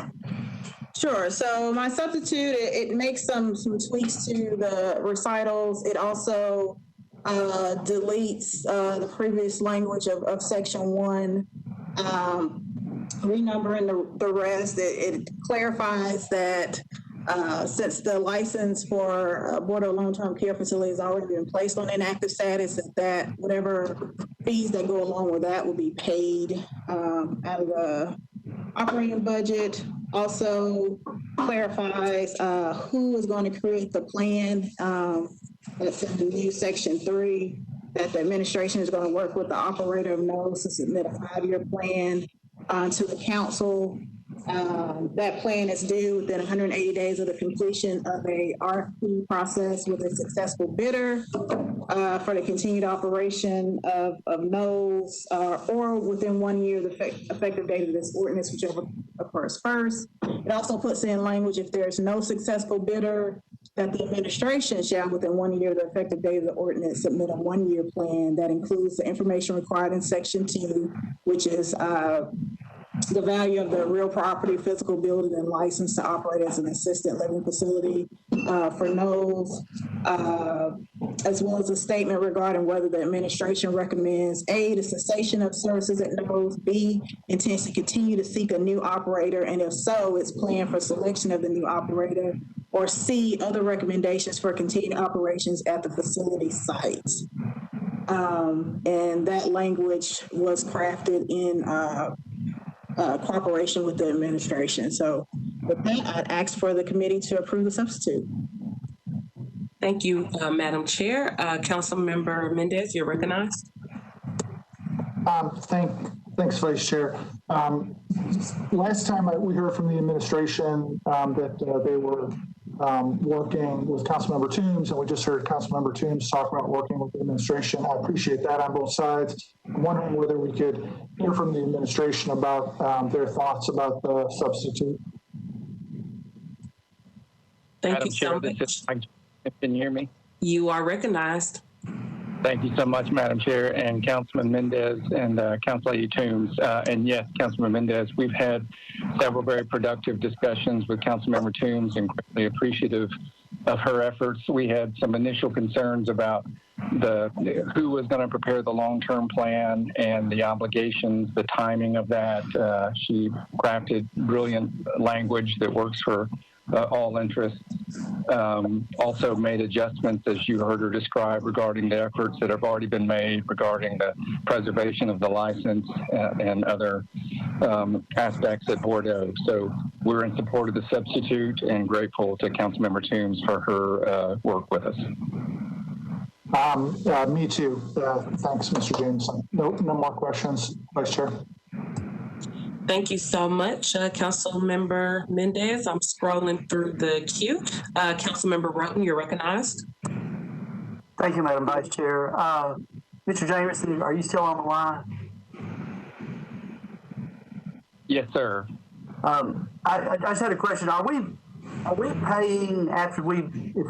A: Sure. So my substitute, it makes some tweaks to the recitals. It also deletes the previous language of Section 1, renumbering the rest. It clarifies that since the license for Bordeaux Long-Term Care Facility has already been placed on inactive status, that whatever fees that go along with that will be paid out of the operating budget. Also clarifies who is going to create the plan. That's in the new Section 3, that the administration is going to work with the operator of nodes to submit a 5-year plan to the council. That plan is due within 180 days of the completion of a RFP process with a successful bidder for the continued operation of nodes, or within 1 year of the effective date of this ordinance, whichever occurs first. It also puts in language, if there's no successful bidder, that the administration shall, within 1 year of the effective date of the ordinance, submit a 1-year plan that includes the information required in Section 2, which is the value of the real property, physical building, and license to operate as an assisted living facility for nodes, as well as a statement regarding whether the administration recommends A, the cessation of services at nodes, B, intends to continue to seek a new operator, and if so, its plan for selection of the new operator, or C, other recommendations for continued operations at the facility sites. And that language was crafted in cooperation with the administration. So with that, I'd ask for the committee to approve the substitute.
H: Thank you, Madam Chair. Councilmember Mendez, you're recognized.
O: Thanks, Vice Chair. Last time we heard from the administration that they were working with Councilmember Toombs, and we just heard Councilmember Toombs talk about working with the administration. I appreciate that on both sides. I'm wondering whether we could hear from the administration about their thoughts about the substitute.
H: Thank you so much.
P: Can you hear me?
H: You are recognized.
P: Thank you so much, Madam Chair, and Councilman Mendez and Councilor Toombs. And yes, Councilman Mendez, we've had several very productive discussions with Councilmember Toombs and greatly appreciative of her efforts. We had some initial concerns about who was going to prepare the long-term plan and the obligations, the timing of that. She crafted brilliant language that works for all interests. Also made adjustments, as you heard her describe, regarding the efforts that have already been made regarding the preservation of the license and other aspects at Bordeaux. So we're in support of the substitute and grateful to Councilmember Toombs for her work with us.
O: Me too. Thanks, Mr. Jameson. No more questions, Vice Chair.
H: Thank you so much, Councilmember Mendez. I'm scrolling through the queue. Councilmember Roten, you're recognized.
Q: Thank you, Madam Vice Chair. Mr. Jameson, are you still on the line?
P: Yes, sir.
Q: I just had a question. Are we paying if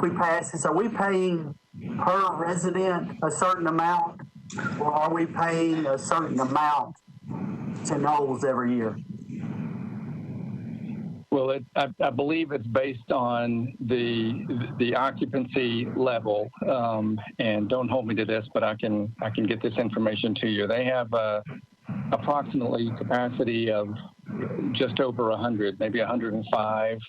Q: we pass this? Are we paying per resident a certain amount, or are we paying a certain amount to Knowles every year?
P: Well, I believe it's based on the occupancy level, and don't hold me to this, but I can get this information to you. They have approximately capacity of just over 100, maybe 105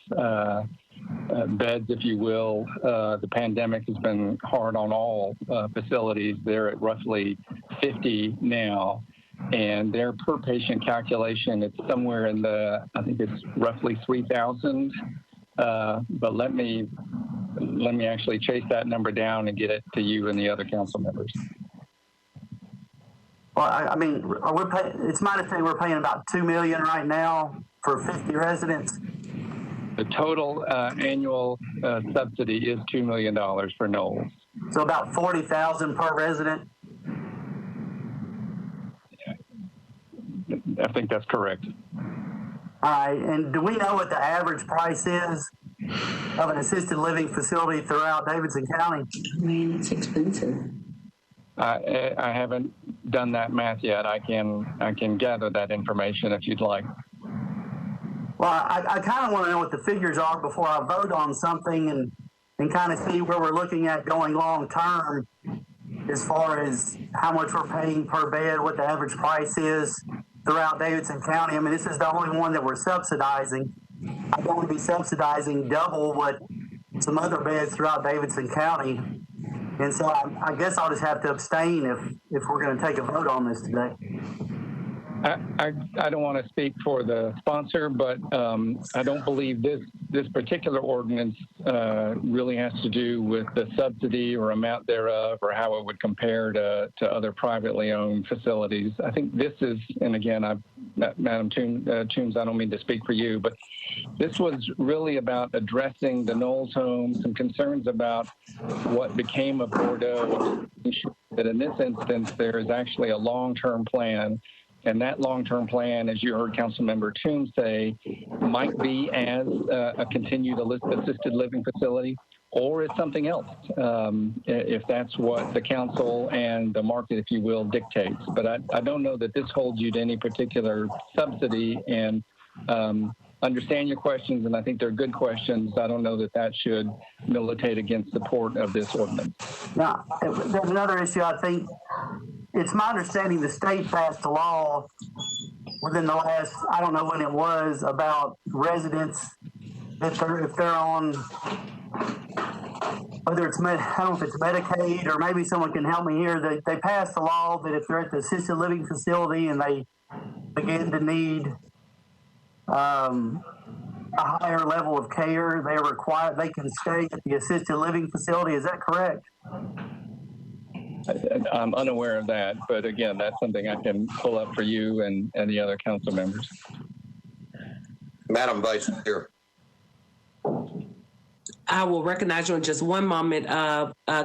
P: beds, if you will. The pandemic has been hard on all facilities. They're at roughly 50 now. And their per patient calculation, it's somewhere in I think it's roughly 3,000. But let me actually chase that number down and get it to you and the other council members.
Q: Well, I mean, it's my understanding we're paying about $2 million right now for 50 residents.
P: The total annual subsidy is $2 million for Knowles.
Q: So about 40,000 per resident.
P: I think that's correct.
Q: All right, and do we know what the average price is of an assisted living facility throughout Davidson County?
I: I mean, it's expensive.
P: I haven't done that math yet. I can gather that information if you'd like.
Q: Well, I kind of want to know what the figures are before I vote on something and kind of see where we're looking at going long term as far as how much we're paying per bed, what the average price is throughout Davidson County. I mean, this is the only one that we're subsidizing. I don't want to be subsidizing double what some other beds throughout Davidson County. And so I guess I'll just have to abstain if we're going to take a vote on this today.
P: I don't want to speak for the sponsor, but I don't believe this particular ordinance really has to do with the subsidy or amount thereof or how it would compare to other privately owned facilities. I think this is, and again, Madam Toombs, I don't mean to speak for you, but this was really about addressing the Knowles home, some concerns about what became of Bordeaux, that in this instance, there is actually a long-term plan. And that long-term plan, as you heard Councilmember Toombs say, might be as a continued assisted living facility, or it's something else, if that's what the council and the market, if you will, dictates. But I don't know that this holds you to any particular subsidy, and understand your questions, and I think they're good questions. I don't know that should militate against support of this ordinance.
Q: Now, there's another issue. I think it's my understanding the state passed a law within the last, I don't know when it was, about residents if they're on, whether it's I don't know if it's Medicaid or maybe someone can help me here. They passed a law that if they're at the assisted living facility and they begin to need a higher level of care, they can stay at the assisted living facility. Is that correct?
P: I'm unaware of that, but again, that's something I can pull up for you and the other council members.
C: Madam Vice Chair.
H: I will recognize you in just one moment,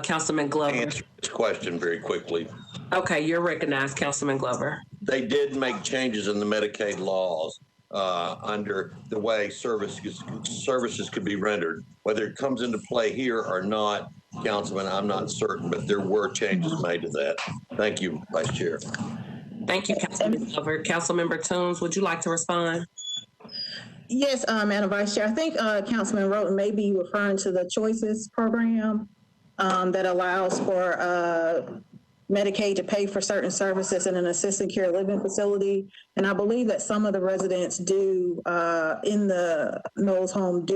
H: Councilman Glover.
C: Answer this question very quickly.
H: Okay, you're recognized, Councilman Glover.
C: They did make changes in the Medicaid laws under the way services could be rendered. Whether it comes into play here or not, Councilman, I'm not certain, but there were changes made to that. Thank you, Vice Chair.
H: Thank you, Councilman Glover. Councilmember Toombs, would you like to respond?
A: Yes, Madam Vice Chair. I think Councilman Roten may be referring to the Choices program that allows for Medicaid to pay for certain services in an assisted care living facility. And I believe that some of the residents do in the Knowles home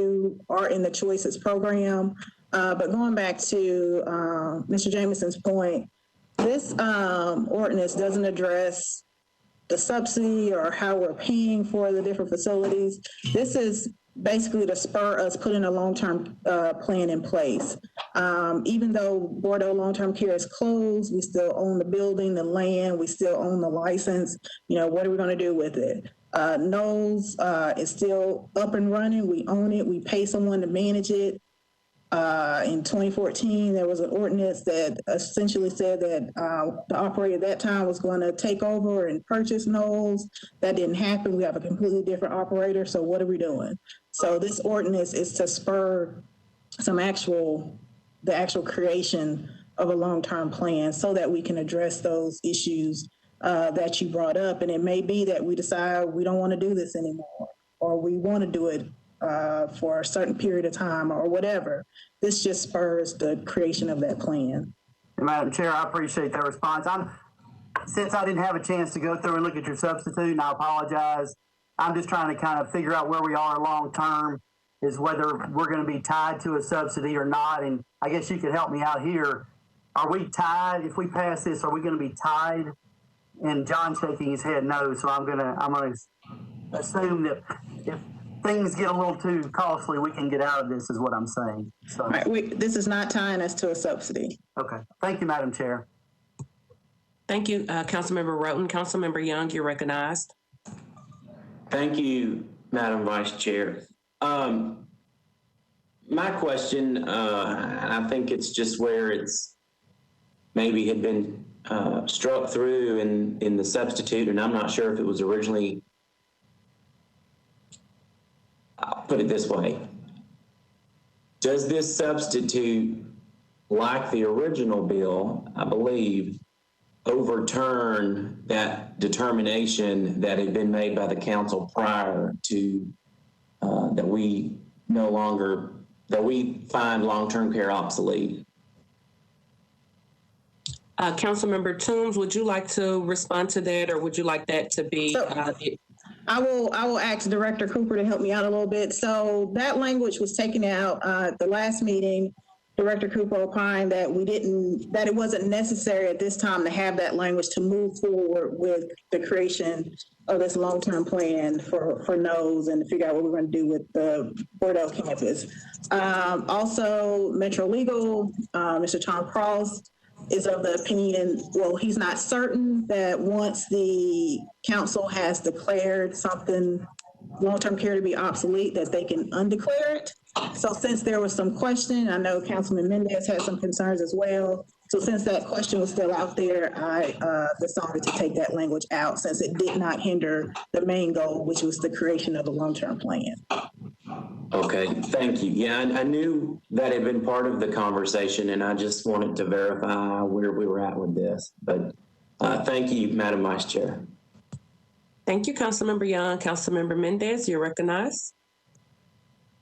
A: are in the Choices program. But going back to Mr. Jameson's point, this ordinance doesn't address the subsidy or how we're paying for the different facilities. This is basically to spur us putting a long-term plan in place. Even though Bordeaux Long-Term Care is closed, we still own the building, the land, we still own the license. You know, what are we going to do with it? Knowles is still up and running. We own it. We pay someone to manage it. In 2014, there was an ordinance that essentially said that the operator at that time was going to take over and purchase Knowles. That didn't happen. We have a completely different operator. So what are we doing? So this ordinance is to spur the actual creation of a long-term plan so that we can address those issues that you brought up. And it may be that we decide we don't want to do this anymore, or we want to do it for a certain period of time or whatever. This just spurs the creation of that plan.
Q: Madam Chair, I appreciate that response. Since I didn't have a chance to go through and look at your substitute, and I apologize, I'm just trying to kind of figure out where we are long term, is whether we're going to be tied to a subsidy or not. And I guess you could help me out here. Are we tied? If we pass this, are we going to be tied? And John's shaking his head no, so I'm gonna assume that if things get a little too costly, we can get out of this, is what I'm saying. So,
A: right, this is not tying us to a subsidy.
Q: Okay. Thank you, Madam Chair.
H: Thank you, Councilmember Roten. Councilmember Young, you're recognized.
N: Thank you, Madam Vice Chair. My question, and I think it's just where it's maybe had been struck through in the substitute, and I'm not sure if it was originally. I'll put it this way. Does this substitute, like the original bill, I believe, overturn that determination that had been made by the council prior to that we find long-term care obsolete?
H: Councilmember Toombs, would you like to respond to that, or would you like that to be?
A: I will ask Director Cooper to help me out a little bit. So that language was taken out at the last meeting. Director Cooper opined that it wasn't necessary at this time to have that language to move forward with the creation of this long-term plan for Knowles and to figure out what we're going to do with the Bordeaux campus. Also, Metro Legal, Mr. Tom Cross, is of the opinion, well, he's not certain that once the council has declared something long-term care to be obsolete, that they can undeclare it. So since there was some question, I know Councilman Mendez had some concerns as well. So since that question was still out there, I decided to take that language out since it did not hinder the main goal, which was the creation of a long-term plan.
N: Okay, thank you. Yeah, I knew that had been part of the conversation, and I just wanted to verify where we were at with this. But thank you, Madam Vice Chair.
H: Thank you, Councilmember Young. Councilmember Mendez, you're recognized.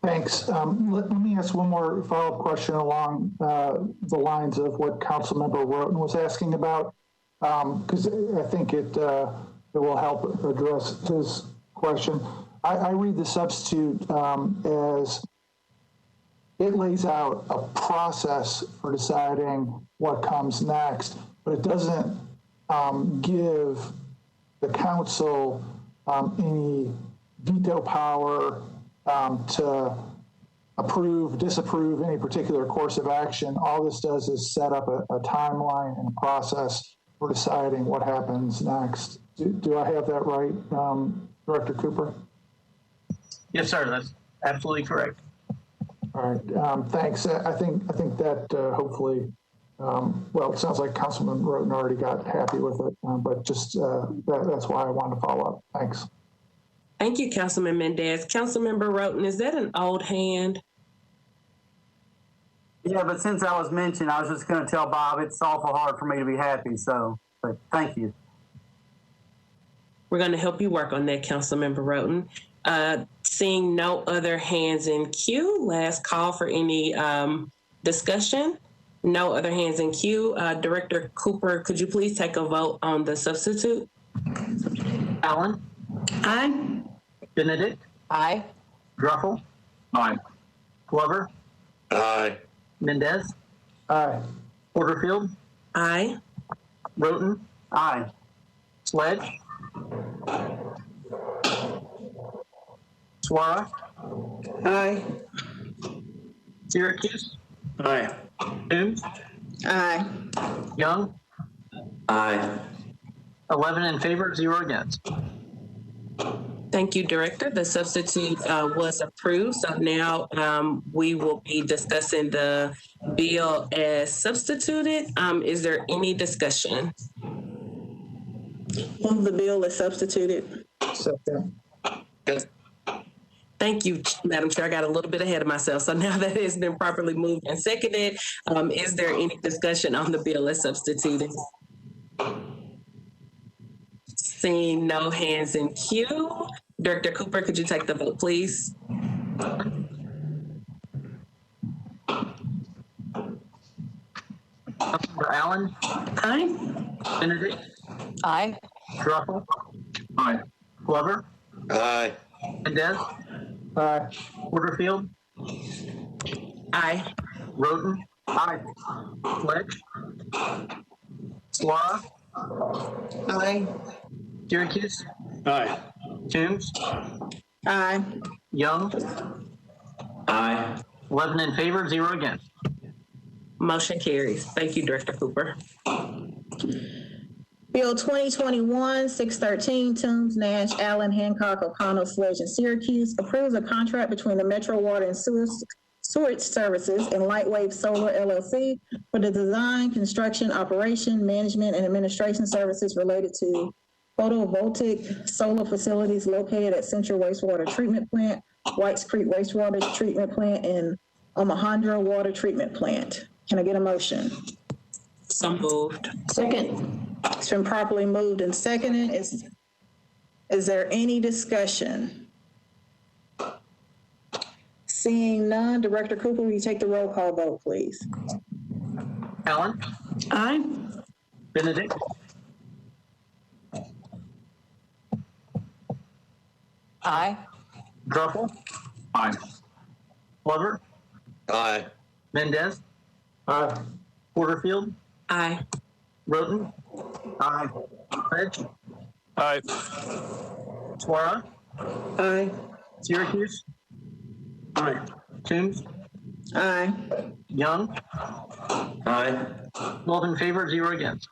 O: Thanks. Let me ask one more follow-up question along the lines of what Councilmember Roten was asking about, because I think it will help address his question. I read the substitute as it lays out a process for deciding what comes next, but it doesn't give the council any veto power to approve, disapprove any particular course of action. All this does is set up a timeline and a process for deciding what happens next. Do I have that right, Director Cooper?
B: Yes, sir. That's absolutely correct.
O: All right. Thanks. I think that hopefully, well, it sounds like Councilman Roten already got happy with it, but just that's why I wanted to follow up. Thanks.
H: Thank you, Councilman Mendez. Councilmember Roten, is that an old hand?
Q: Yeah, but since I was mentioned, I was just going to tell Bob it's awful hard for me to be happy. So, but thank you.
H: We're going to help you work on that, Councilmember Roten. Seeing no other hands in queue, last call for any discussion. No other hands in queue. Director Cooper, could you please take a vote on the substitute?
B: Allen?
I: Aye.
B: Benedict?
D: Aye.
B: Druffel?
F: Aye.
B: Glover?
C: Aye.
B: Mendez?
O: Aye.
B: Porterfield?
H: Aye.
B: Roten?
Q: Aye.
B: Sledge? Suara?
E: Aye.
B: Syracuse?
N: Aye.
B: Toombs?
I: Aye.
B: Young?
N: Aye.
B: 11 in favor, 0 against.
H: Thank you, Director. The substitute was approved. So now we will be discussing the bill as substituted. Is there any discussion?
A: Move the bill as substituted.
O: Second.
H: Thank you, Madam Chair. I got a little bit ahead of myself. So now that it's been properly moved and seconded, is there any discussion on the bill as substituted? Seeing no hands in queue. Director Cooper, could you take the vote, please?
B: Allen?
I: Aye.
B: Benedict?
D: Aye.
B: Druffel?
F: Aye.
B: Glover?
C: Aye.
B: Mendez?
O: Aye.
B: Porterfield?
H: Aye.
B: Roten?
Q: Aye.
B: Sledge? Suara?
E: Aye.
B: Syracuse?
M: Aye.
B: Toombs?
A: Aye.
B: Young?
N: Aye.
B: 11 in favor, 0 against.
H: Motion carries. Thank you, Director Cooper.
A: Bill 2021-613, Toombs, Nash, Allen, Hancock, O'Connell, Sledge, and Syracuse approves a contract between the Metro Water and Sewerage Services and Lightwave Solar LLC for the design, construction, operation, management, and administration services related to photovoltaic solar facilities located at Central Wastewater Treatment Plant, Whites Creek Wastewater Treatment Plant, and Omahandra Water Treatment Plant. Can I get a motion?
H: So moved.
I: Second.
A: It's been properly moved and seconded. Is there any discussion? Seeing none, Director Cooper, will you take the roll call vote, please?
B: Allen?
I: Aye.
B: Benedict?
D: Aye.
B: Druffel?
F: Aye.
B: Glover?
C: Aye.
B: Mendez?
O: Aye.
B: Porterfield?
H: Aye.
B: Roten?
Q: Aye.
B: Sledge?
M: Aye.
B: Suara?
E: Aye.
B: Syracuse? Aye. Toombs?
A: Aye.
B: Young?
N: Aye.
B: 12 in favor, 0 against.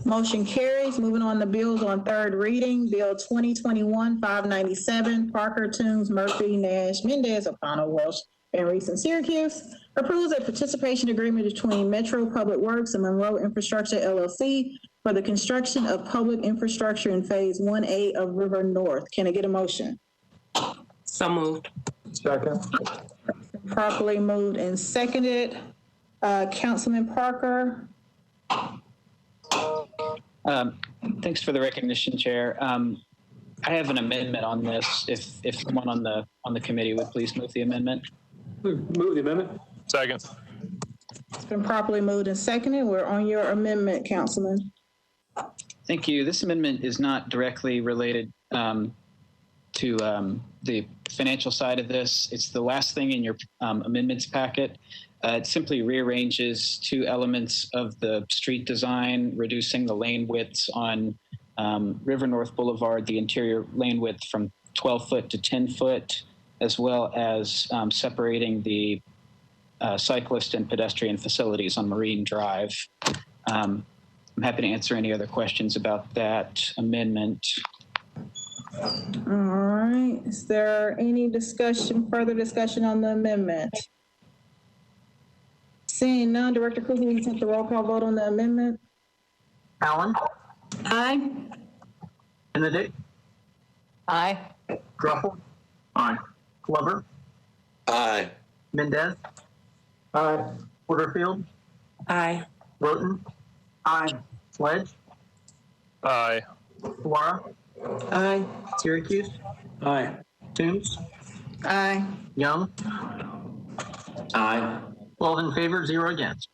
A: Motion carries. Moving on to bills on third reading. Bill 2021-597, Parker, Toombs, Murphy, Nash, Mendez, O'Connell, Welsh, and Reese and Syracuse approves a participation agreement between Metro Public Works and Monroe Infrastructure LLC for the construction of public infrastructure in Phase 1A of River North. Can I get a motion?
H: So moved.
O: Second.
A: Properly moved and seconded. Councilman Parker.
R: Thanks for the recognition, Chair. I have an amendment on this. If someone on the committee would please move the amendment.
M: Move the amendment. Second.
A: It's been properly moved and seconded. We're on your amendment, Councilman.
R: Thank you. This amendment is not directly related the financial side of this. It's the last thing in your amendments packet. It simply rearranges two elements of the street design, reducing the lane widths on River North Boulevard, the interior lane width from 12 foot to 10 foot, as well as separating the cyclist and pedestrian facilities on Marine Drive. I'm happy to answer any other questions about that amendment.
A: All right. Is there any further discussion on the amendment? Seeing none, Director Cooper, will you take the roll call vote on the amendment?
B: Allen?
I: Aye.
B: Benedict?
D: Aye.
B: Druffel?
F: Aye.
B: Glover?
C: Aye.
B: Mendez?
O: Aye.
B: Porterfield?
H: Aye.
B: Roten?
Q: Aye.
B: Sledge?
S: Aye.
B: Suara?
E: Aye.
B: Syracuse?
N: Aye.
B: Toombs?
A: Aye.
B: Young?
N: Aye.
B: 12 in favor, 0 against.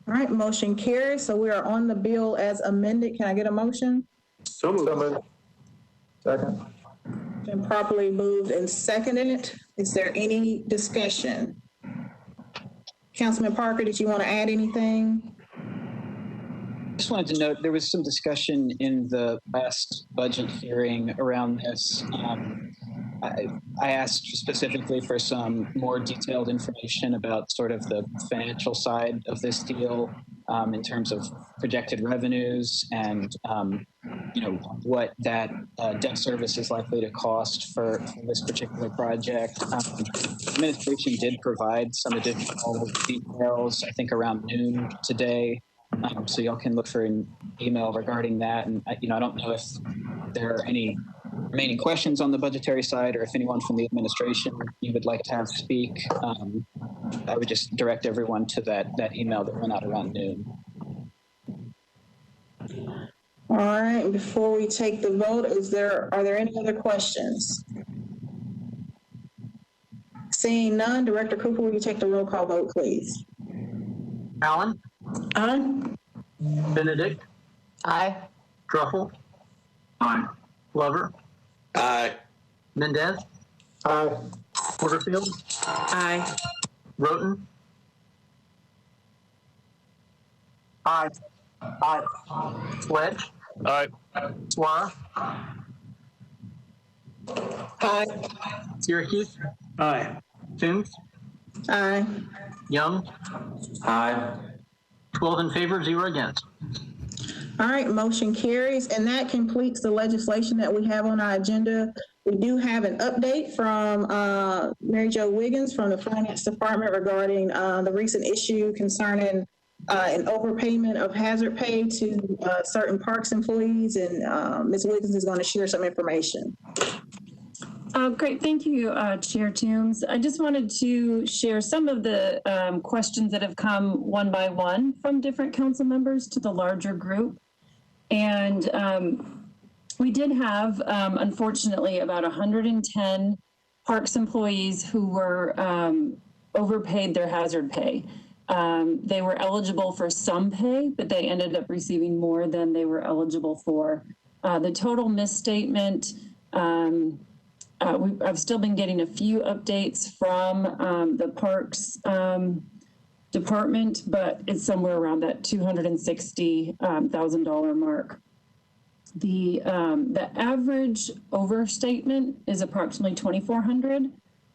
A: All right, motion carries. So we are on the bill as amended. Can I get a motion?
N: So moved.
O: Second.
A: Been properly moved and seconded. Is there any discussion? Councilman Parker, did you want to add anything?
R: Just wanted to note there was some discussion in the last budget hearing around this. I asked specifically for some more detailed information about sort of the financial side of this deal in terms of projected revenues and what that debt service is likely to cost for this particular project. Administration did provide some additional details, I think around noon today. So y'all can look for an email regarding that. And I don't know if there are any remaining questions on the budgetary side, or if anyone from the administration you would like to have speak. I would just direct everyone to that email that went out around noon.
A: All right, before we take the vote, are there any other questions? Seeing none, Director Cooper, will you take the roll call vote, please?
B: Allen?
A: Aye.
B: Benedict?
D: Aye.
B: Druffel?
F: Aye.
B: Glover?
C: Aye.
B: Mendez?
O: Aye.
B: Porterfield?
H: Aye.
B: Roten?
Q: Aye. Aye.
B: Sledge?
S: Aye.
B: Suara?
E: Aye.
B: Syracuse?
N: Aye.
B: Toombs?
A: Aye.
B: Young?
N: Aye.
B: 12 in favor, 0 against.
A: All right, motion carries, and that completes the legislation that we have on our agenda. We do have an update from Mary Jo Wiggins from the Finance Department regarding the recent issue concerning an overpayment of hazard pay to certain parks employees, and Ms. Wiggins is going to share some information.
T: Great, thank you, Chair Toombs. I just wanted to share some of the questions that have come one by one from different council members to the larger group. And we did have, unfortunately, about 110 parks employees who were overpaid their hazard pay. They were eligible for some pay, but they ended up receiving more than they were eligible for. The total misstatement, I've still been getting a few updates from the Parks Department, but it's somewhere around that $260,000 mark. The average overstatement is approximately $2,400.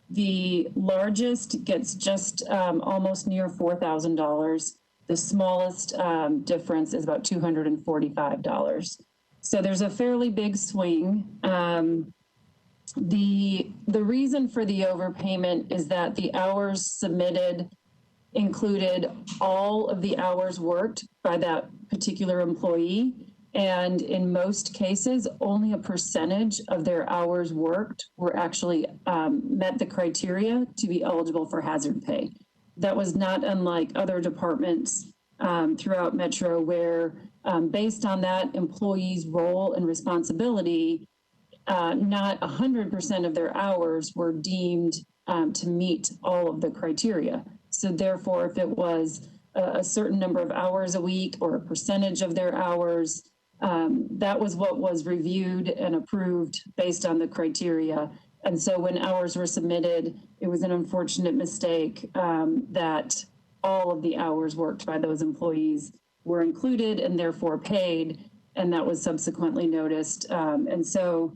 T: The largest gets just almost near $4,000. The smallest difference is about $245. So there's a fairly big swing. The reason for the overpayment is that the hours submitted included all of the hours worked by that particular employee. And in most cases, only a percentage of their hours worked were actually met the criteria to be eligible for hazard pay. That was not unlike other departments throughout Metro where based on that employee's role and responsibility, not 100% of their hours were deemed to meet all of the criteria. So therefore, if it was a certain number of hours a week or a percentage of their hours, That was what was reviewed and approved based on the criteria. And so when hours were submitted, it was an unfortunate mistake that all of the hours worked by those employees were included and therefore paid, and that was subsequently noticed. And so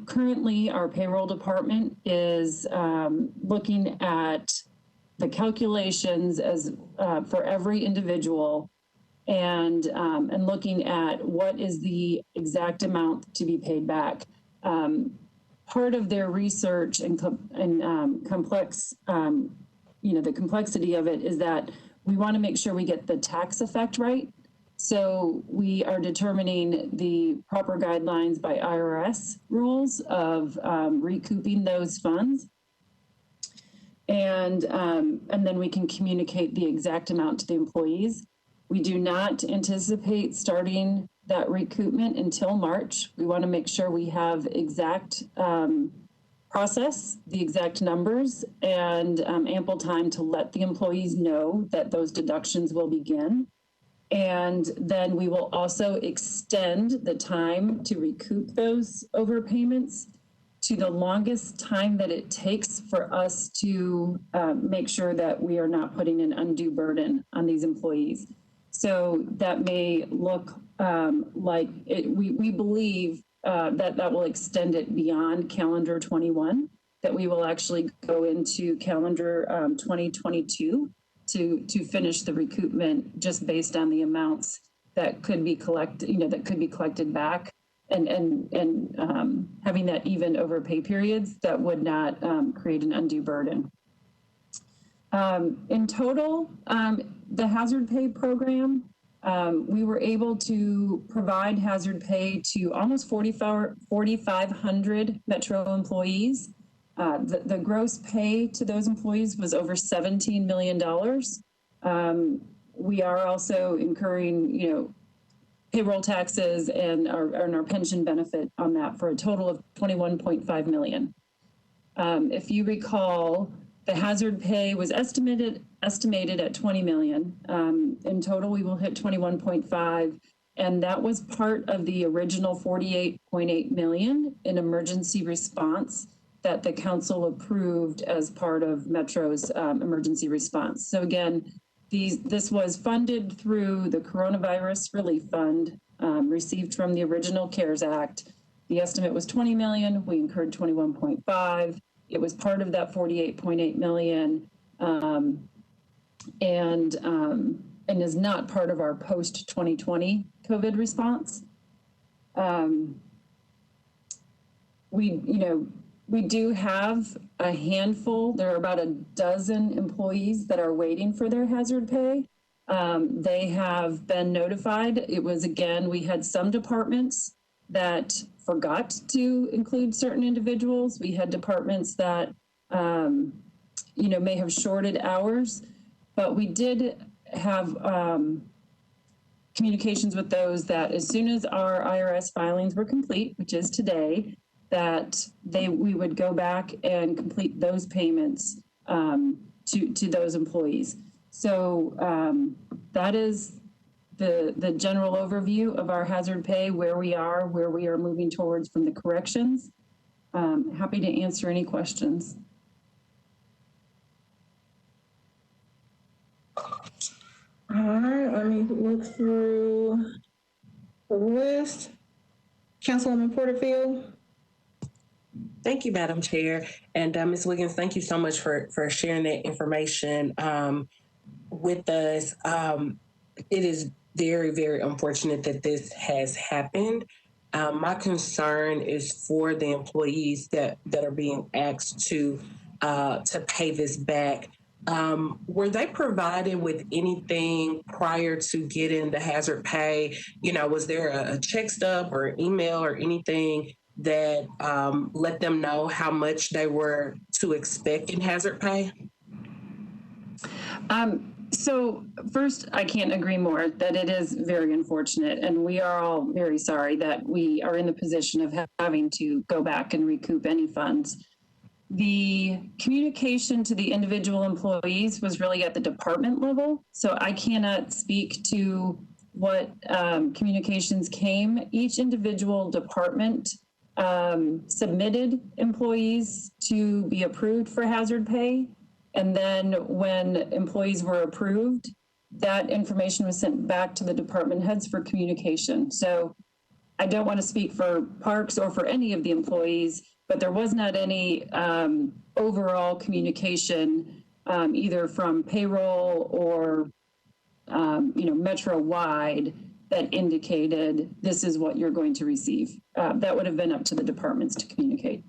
T: currently our payroll department is looking at the calculations as for every individual and looking at what is the exact amount to be paid back. Part of their research and complex, the complexity of it is that we want to make sure we get the tax effect right. So we are determining the proper guidelines by IRS rules of recouping those funds. And then we can communicate the exact amount to the employees. We do not anticipate starting that recoupment until March. We want to make sure we have exact process, the exact numbers, and ample time to let the employees know that those deductions will begin. And then we will also extend the time to recoup those overpayments to the longest time that it takes for us to make sure that we are not putting an undue burden on these employees. So that may look like we believe that will extend it beyond calendar 21, that we will actually go into calendar 2022 to finish the recoupment just based on the amounts that could be collected back and having that even over pay periods that would not create an undue burden. In total, the hazard pay program, we were able to provide hazard pay to almost 4,500 Metro employees. The gross pay to those employees was over $17 million. We are also incurring, payroll taxes and our pension benefit on that for a total of $21.5 million. If you recall, the hazard pay was estimated at $20 million. In total, we will hit 21.5, and that was part of the original $48.8 million in emergency response that the council approved as part of Metro's emergency response. So again, this was funded through the Coronavirus Relief Fund received from the original CARES Act. The estimate was 20 million. We incurred 21.5. It was part of that 48.8 million, and is not part of our post 2020 COVID response. We do have a handful. There are about a dozen employees that are waiting for their hazard pay. They have been notified. It was, again, we had some departments that forgot to include certain individuals. We had departments that, may have shorted hours, but we did have communications with those that as soon as our IRS filings were complete, which is today, that we would go back and complete those payments to those employees. So that is the general overview of our hazard pay, where we are moving towards from the corrections. Happy to answer any questions.
A: All right, let me look through the list. Councilwoman Porterfield.
H: Thank you, Madam Chair. And Ms. Wiggins, thank you so much for sharing that information with us. It is very, very unfortunate that this has happened. My concern is for the employees that are being asked to pay this back. Were they provided with anything prior to getting the hazard pay? Was there a check stub or email or anything that let them know how much they were to expect in hazard pay?
T: So first, I can't agree more that it is very unfortunate, and we are all very sorry that we are in the position of having to go back and recoup any funds. The communication to the individual employees was really at the department level, so I cannot speak to what communications came. Each individual department submitted employees to be approved for hazard pay. And then when employees were approved, that information was sent back to the department heads for communication. So I don't want to speak for Parks or for any of the employees, but there was not any overall communication either from payroll or Metro-wide that indicated this is what you're going to receive. That would have been up to the departments to communicate.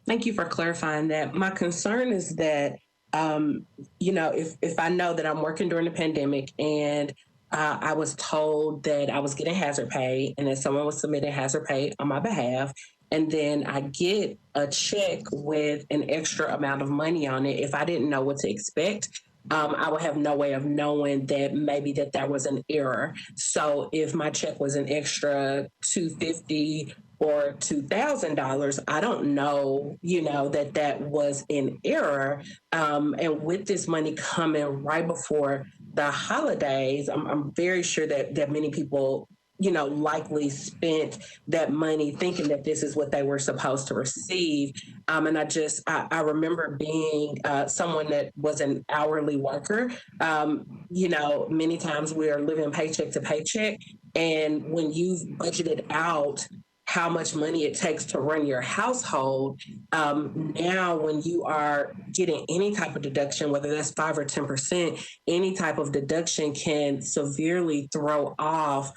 H: Thank you for clarifying that. My concern is that, if I know that I'm working during the pandemic and I was told that I was getting hazard pay and that someone was submitting hazard pay on my behalf, and then I get a check with an extra amount of money on it, if I didn't know what to expect, I would have no way of knowing that maybe that was an error. So if my check was an extra $250 or $2,000, I don't know, that was an error. And with this money coming right before the holidays, I'm very sure that many people, likely spent that money thinking that this is what they were supposed to receive. And I remember being someone that was an hourly worker. Many times we are living paycheck to paycheck. And when you've budgeted out how much money it takes to run your household, now when you are getting any type of deduction, whether that's 5 or 10%, any type of deduction can severely throw off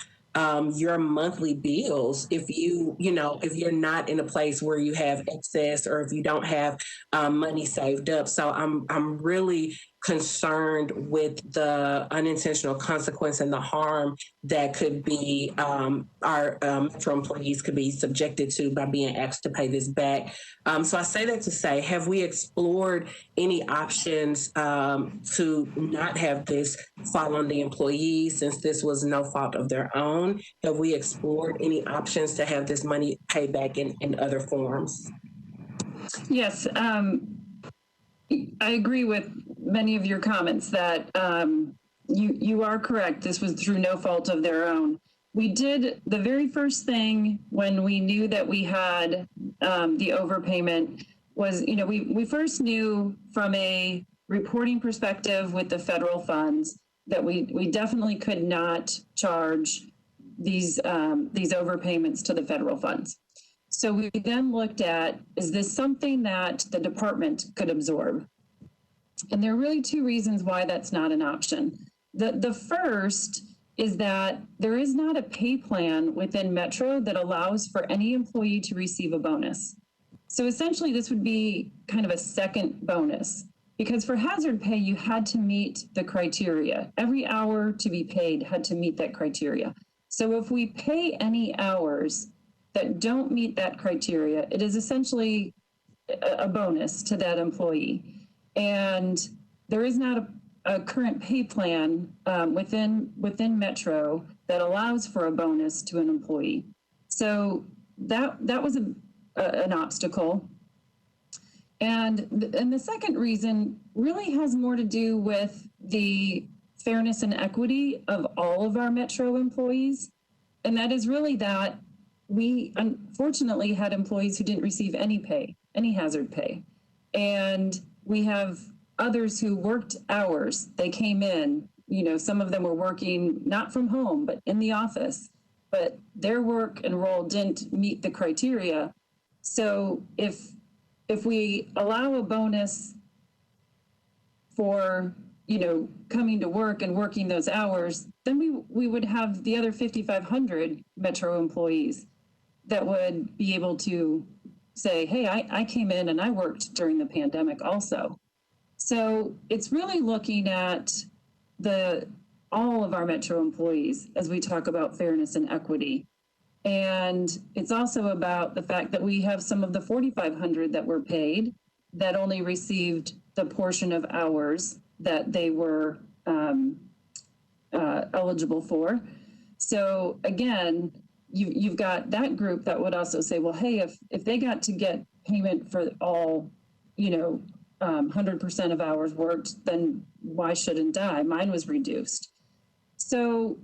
H: your monthly bills if if you're not in a place where you have excess or if you don't have money saved up. So I'm really concerned with the unintentional consequence and the harm that could be our Metro employees could be subjected to by being asked to pay this back. So I say that to say, have we explored any options to not have this fall on the employees since this was no fault of their own? Have we explored any options to have this money paid back in other forms?
T: Yes, I agree with many of your comments that you are correct. This was through no fault of their own. We did the very first thing when we knew that we had the overpayment was, we first knew from a reporting perspective with the federal funds that we definitely could not charge these overpayments to the federal funds. So we then looked at, is this something that the department could absorb? And there are really two reasons why that's not an option. The first is that there is not a pay plan within Metro that allows for any employee to receive a bonus. So essentially this would be kind of a second bonus, because for hazard pay, you had to meet the criteria. Every hour to be paid had to meet that criteria. So if we pay any hours that don't meet that criteria, it is essentially a bonus to that employee. And there is not a current pay plan within Metro that allows for a bonus to an employee. So that was an obstacle. And the second reason really has more to do with the fairness and equity of all of our Metro employees. And that is really that we unfortunately had employees who didn't receive any pay, any hazard pay. And we have others who worked hours. They came in, some of them were working not from home, but in the office, but their work and role didn't meet the criteria. So if we allow a bonus for, coming to work and working those hours, then we would have the other 5,500 Metro employees that would be able to say, hey, I came in and I worked during the pandemic also. So it's really looking at all of our Metro employees as we talk about fairness and equity. And it's also about the fact that we have some of the 4,500 that were paid that only received the portion of hours that they were eligible for. So again, you've got that group that would also say, well, hey, if they got to get payment for all, 100% of hours worked, then why shouldn't I? Mine was reduced. So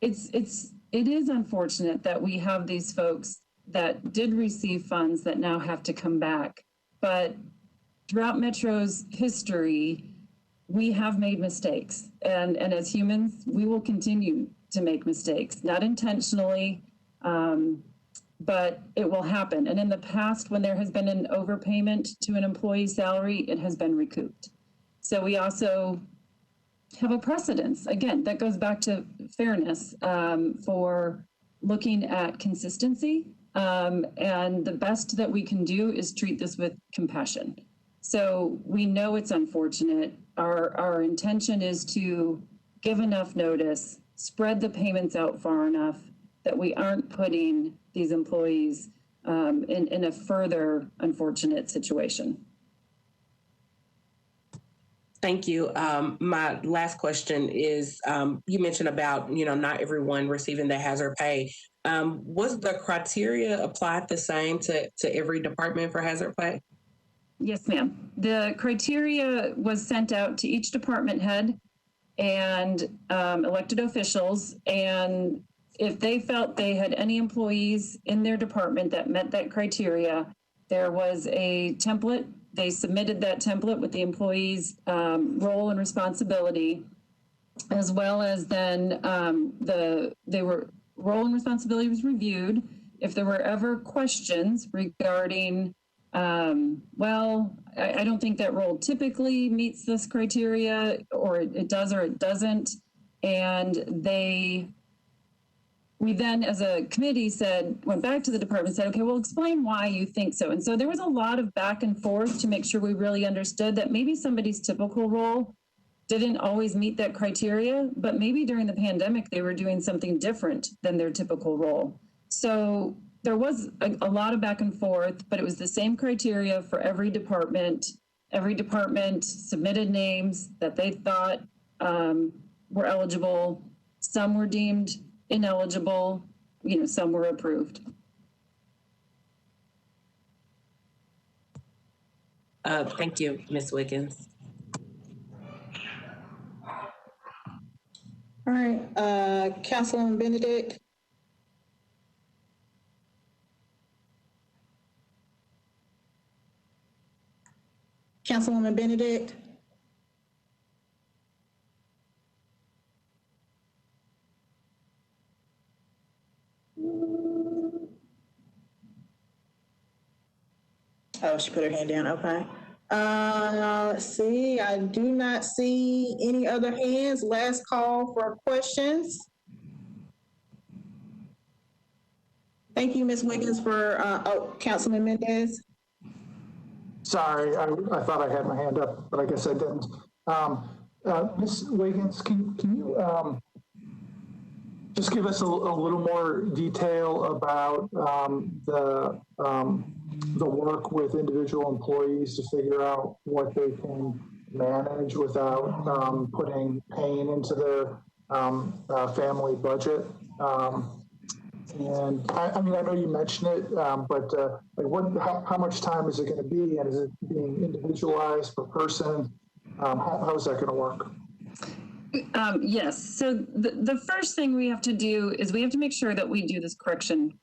T: it is unfortunate that we have these folks that did receive funds that now have to come back. But throughout Metro's history, we have made mistakes. And as humans, we will continue to make mistakes, not intentionally, but it will happen. And in the past, when there has been an overpayment to an employee's salary, it has been recouped. So we also have a precedence. Again, that goes back to fairness for looking at consistency. And the best that we can do is treat this with compassion. So we know it's unfortunate. Our intention is to give enough notice, spread the payments out far enough that we aren't putting these employees in a further unfortunate situation.
H: Thank you. My last question is, you mentioned about, not everyone receiving the hazard pay. Was the criteria applied the same to every department for hazard pay?
T: Yes, ma'am. The criteria was sent out to each department head and elected officials. And if they felt they had any employees in their department that met that criteria, there was a template. They submitted that template with the employee's role and responsibility, as well as then role and responsibility was reviewed. If there were ever questions regarding, I don't think that role typically meets this criteria, or it does or it doesn't, and we then, as a committee, went back to the department and said, okay, well, explain why you think so. And so there was a lot of back and forth to make sure we really understood that maybe somebody's typical role didn't always meet that criteria, but maybe during the pandemic, they were doing something different than their typical role. So there was a lot of back and forth, but it was the same criteria for every department. Every department submitted names that they thought were eligible. Some were deemed ineligible, some were approved.
H: Thank you, Ms. Wiggins.
A: All right, Councilwoman Benedict. Councilwoman Benedict. Oh, she put her hand down, okay. Let's see, I do not see any other hands. Last call for questions. Thank you, Ms. Wiggins, for, Councilman Mendez.
O: Sorry, I thought I had my hand up, but I guess I didn't. Ms. Wiggins, can you just give us a little more detail about the work with individual employees to figure out what they can manage without putting pain into their family budget? And I mean, I know you mentioned it, but how much time is it going to be, and is it being individualized per person? How is that going to work?
T: Yes. So the first thing we have to do is we have to make sure that we do this correction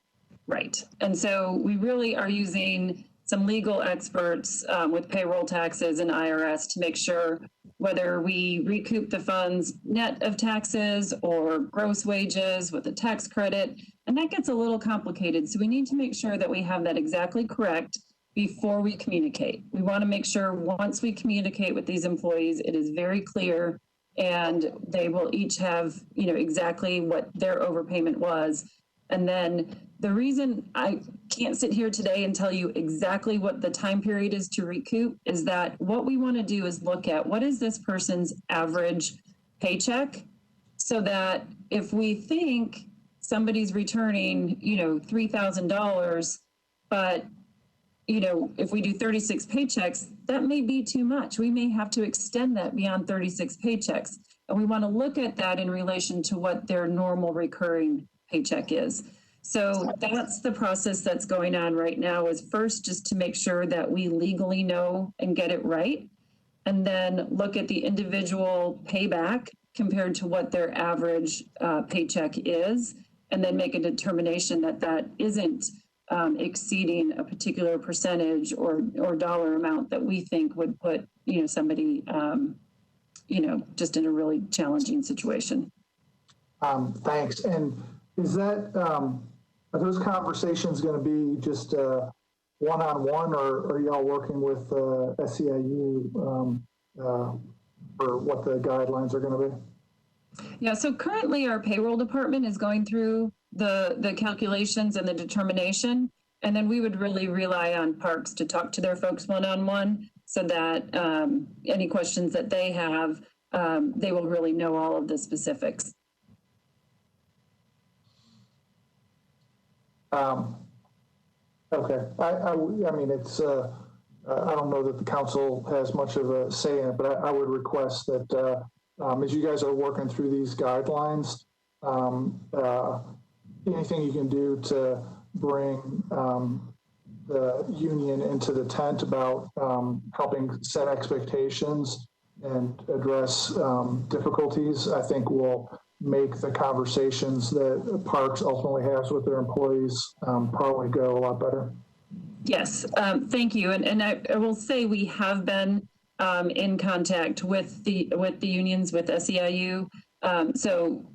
T: right. And so we really are using some legal experts with payroll taxes and IRS to make sure whether we recoup the funds net of taxes or gross wages with a tax credit. And that gets a little complicated. So we need to make sure that we have that exactly correct before we communicate. We want to make sure once we communicate with these employees, it is very clear and they will each have, exactly what their overpayment was. And then the reason I can't sit here today and tell you exactly what the time period is to recoup is that what we want to do is look at what is this person's average paycheck, so that if we think somebody's returning, $3,000, but if we do 36 paychecks, that may be too much. We may have to extend that beyond 36 paychecks. And we want to look at that in relation to what their normal recurring paycheck is. So that's the process that's going on right now, is first just to make sure that we legally know and get it right, and then look at the individual payback compared to what their average paycheck is, and then make a determination that that isn't exceeding a particular percentage or dollar amount that we think would put, somebody, just in a really challenging situation.
O: Thanks. And is that, are those conversations going to be just one-on-one, or are y'all working with SEIU for what the guidelines are going to be?
T: Yeah, so currently our payroll department is going through the calculations and the determination, and then we would really rely on Parks to talk to their folks one-on-one so that any questions that they have, they will really know all of the specifics.
O: Okay. I mean, it's, I don't know that the council has much of a say in it, but I would request that as you guys are working through these guidelines, anything you can do to bring the union into the tent about helping set expectations and address difficulties, I think will make the conversations that Parks ultimately has with their employees probably go a lot better.
T: Yes, thank you. And I will say we have been in contact with the unions, with SEIU. So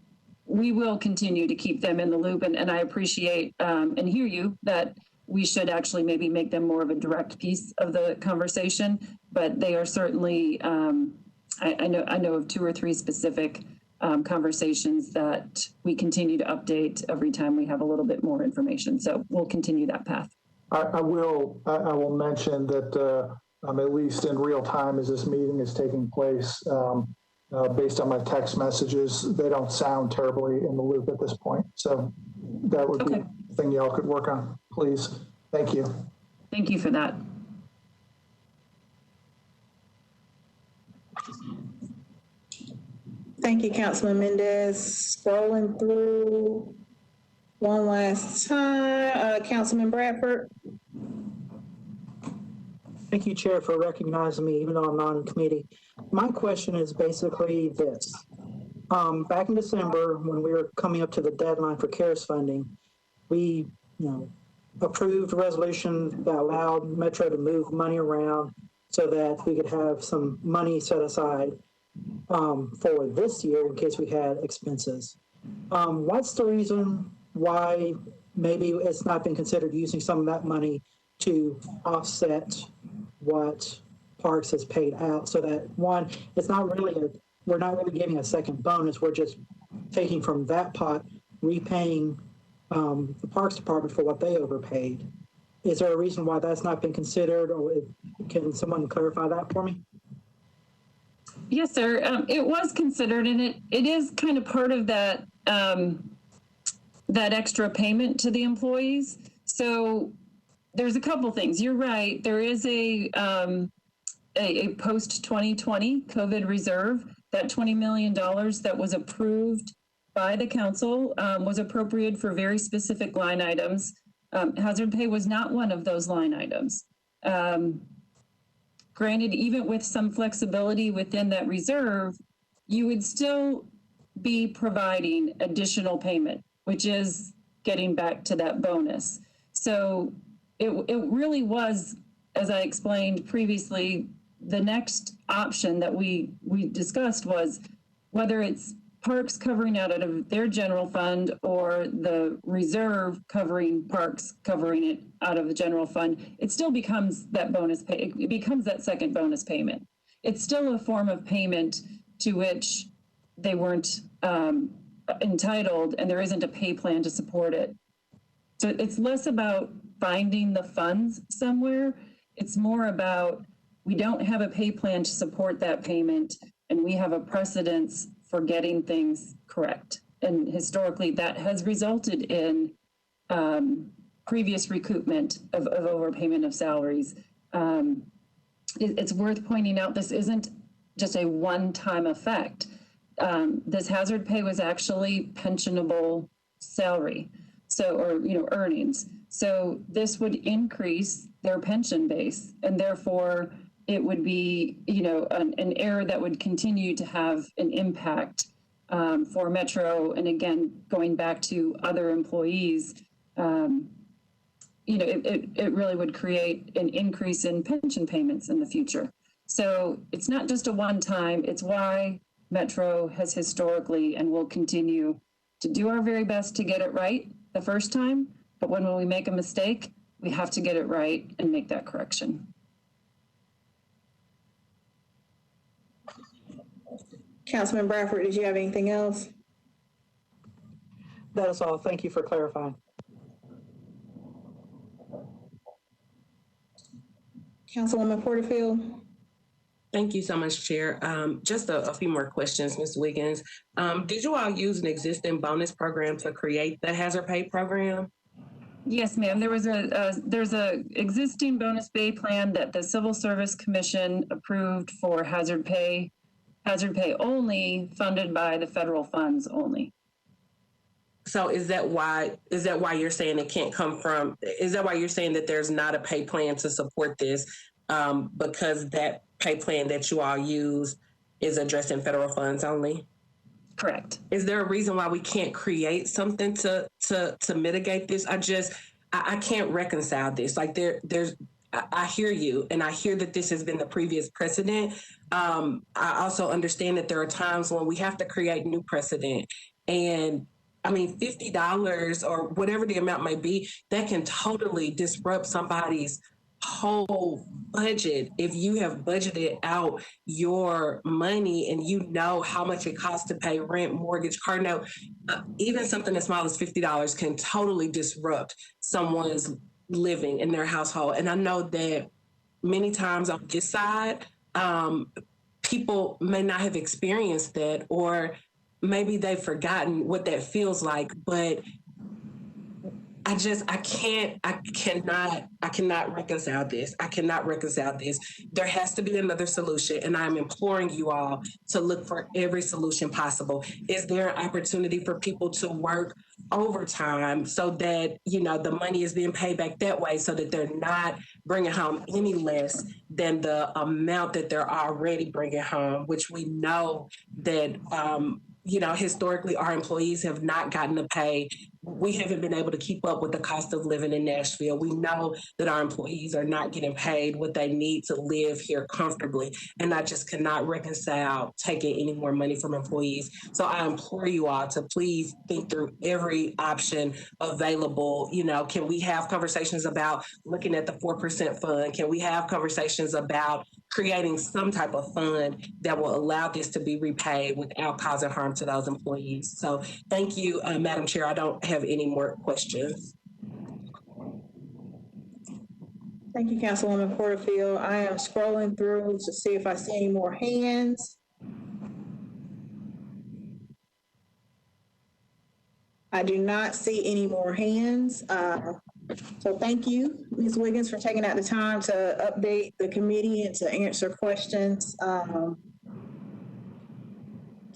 T: we will continue to keep them in the loop. And I appreciate and hear you that we should actually maybe make them more of a direct piece of the conversation. But they are certainly, I know of 2 or 3 specific conversations that we continue to update every time we have a little bit more information. So we'll continue that path.
O: I will mention that at least in real time as this meeting is taking place, based on my text messages, they don't sound terribly in the loop at this point. So that would be a thing y'all could work on, please. Thank you.
T: Thank you for that.
A: Thank you, Councilman Mendez. Scrolling through one last time, Councilman Bradford.
U: Thank you, Chair, for recognizing me, even though I'm not in committee. My question is basically this. Back in December, when we were coming up to the deadline for CARES funding, we, approved a resolution that allowed Metro to move money around so that we could have some money set aside for this year in case we had expenses. What's the reason why maybe it's not been considered using some of that money to offset what Parks has paid out, so that one, it's not really we're not really giving a second bonus, we're just taking from that pot, repaying the Parks Department for what they overpaid. Is there a reason why that's not been considered, or can someone clarify that for me?
T: Yes, sir. It was considered, and it is kind of part of that that extra payment to the employees. So there's a couple things. You're right. There is a post 2020 COVID reserve. That $20 million that was approved by the council was appropriated for very specific line items. Hazard pay was not one of those line items. Granted, even with some flexibility within that reserve, you would still be providing additional payment, which is getting back to that bonus. So it really was, as I explained previously, the next option that we discussed was whether it's Parks covering out of their general fund or the reserve covering Parks covering it out of the general fund, it still becomes that bonus pay. It becomes that second bonus payment. It's still a form of payment to which they weren't entitled, and there isn't a pay plan to support it. So it's less about finding the funds somewhere. It's more about we don't have a pay plan to support that payment, and we have a precedence for getting things correct. And historically, that has resulted in previous recoupment of overpayment of salaries. It's worth pointing out this isn't just a one-time effect. This hazard pay was actually pensionable salary, or earnings. So this would increase their pension base, and therefore it would be, an error that would continue to have an impact for Metro. And again, going back to other employees, it really would create an increase in pension payments in the future. So it's not just a one-time, it's why Metro has historically and will continue to do our very best to get it right the first time. But when we make a mistake, we have to get it right and make that correction.
A: Councilman Bradford, did you have anything else?
U: That is all. Thank you for clarifying.
A: Councilwoman Porterfield.
H: Thank you so much, Chair. Just a few more questions, Ms. Wiggins. Did you all use an existing bonus program to create the hazard pay program?
T: Yes, ma'am. There's a existing bonus pay plan that the Civil Service Commission approved for hazard pay only, funded by the federal funds only.
H: So is that why you're saying it can't come from, is that why you're saying that there's not a pay plan to support this, because that pay plan that you all use is addressing federal funds only?
T: Correct.
H: Is there a reason why we can't create something to mitigate this? I can't reconcile this. Like I hear you, and I hear that this has been the previous precedent. I also understand that there are times when we have to create new precedent, and I mean, $50 or whatever the amount may be, that can totally disrupt somebody's whole budget. If you have budgeted out your money and you know how much it costs to pay rent, mortgage, car note, even something as small as $50 can totally disrupt someone's living in their household. And I know that many times on this side, people may not have experienced that, or maybe they've forgotten what that feels like, but I cannot reconcile this. I cannot reconcile this. There has to be another solution, and I'm imploring you all to look for every solution possible. Is there an opportunity for people to work overtime so that, the money is being paid back that way, so that they're not bringing home any less than the amount that they're already bringing home, which we know that, historically our employees have not gotten the pay. We haven't been able to keep up with the cost of living in Nashville. We know that our employees are not getting paid what they need to live here comfortably. And I just cannot reconcile taking any more money from employees. So I implore you all to please think through every option available. Can we have conversations about looking at the 4% fund? Can we have conversations about creating some type of fund that will allow this to be repaid without causing harm to those employees? So thank you, Madam Chair. I don't have any more questions.
A: Thank you, Councilwoman Porterfield. I am scrolling through to see if I see any more hands. I do not see any more hands. So thank you, Ms. Wiggins, for taking out the time to update the committee and to answer questions.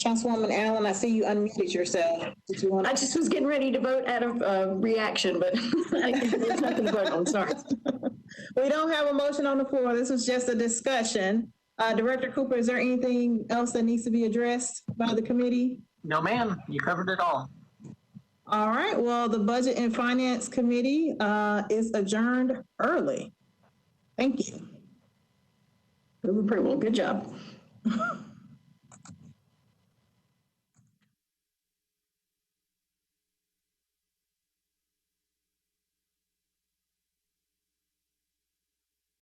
A: Councilwoman Allen, I see you unmuted yourself. Did you want
I: I just was getting ready to vote out of reaction, but there's nothing to vote on, sorry.
A: We don't have a motion on the floor. This was just a discussion. Director Cooper, is there anything else that needs to be addressed by the committee?
B: No, ma'am. You covered it all.
A: All right. Well, the Budget and Finance Committee is adjourned early. Thank you.
I: Move approval. Good job.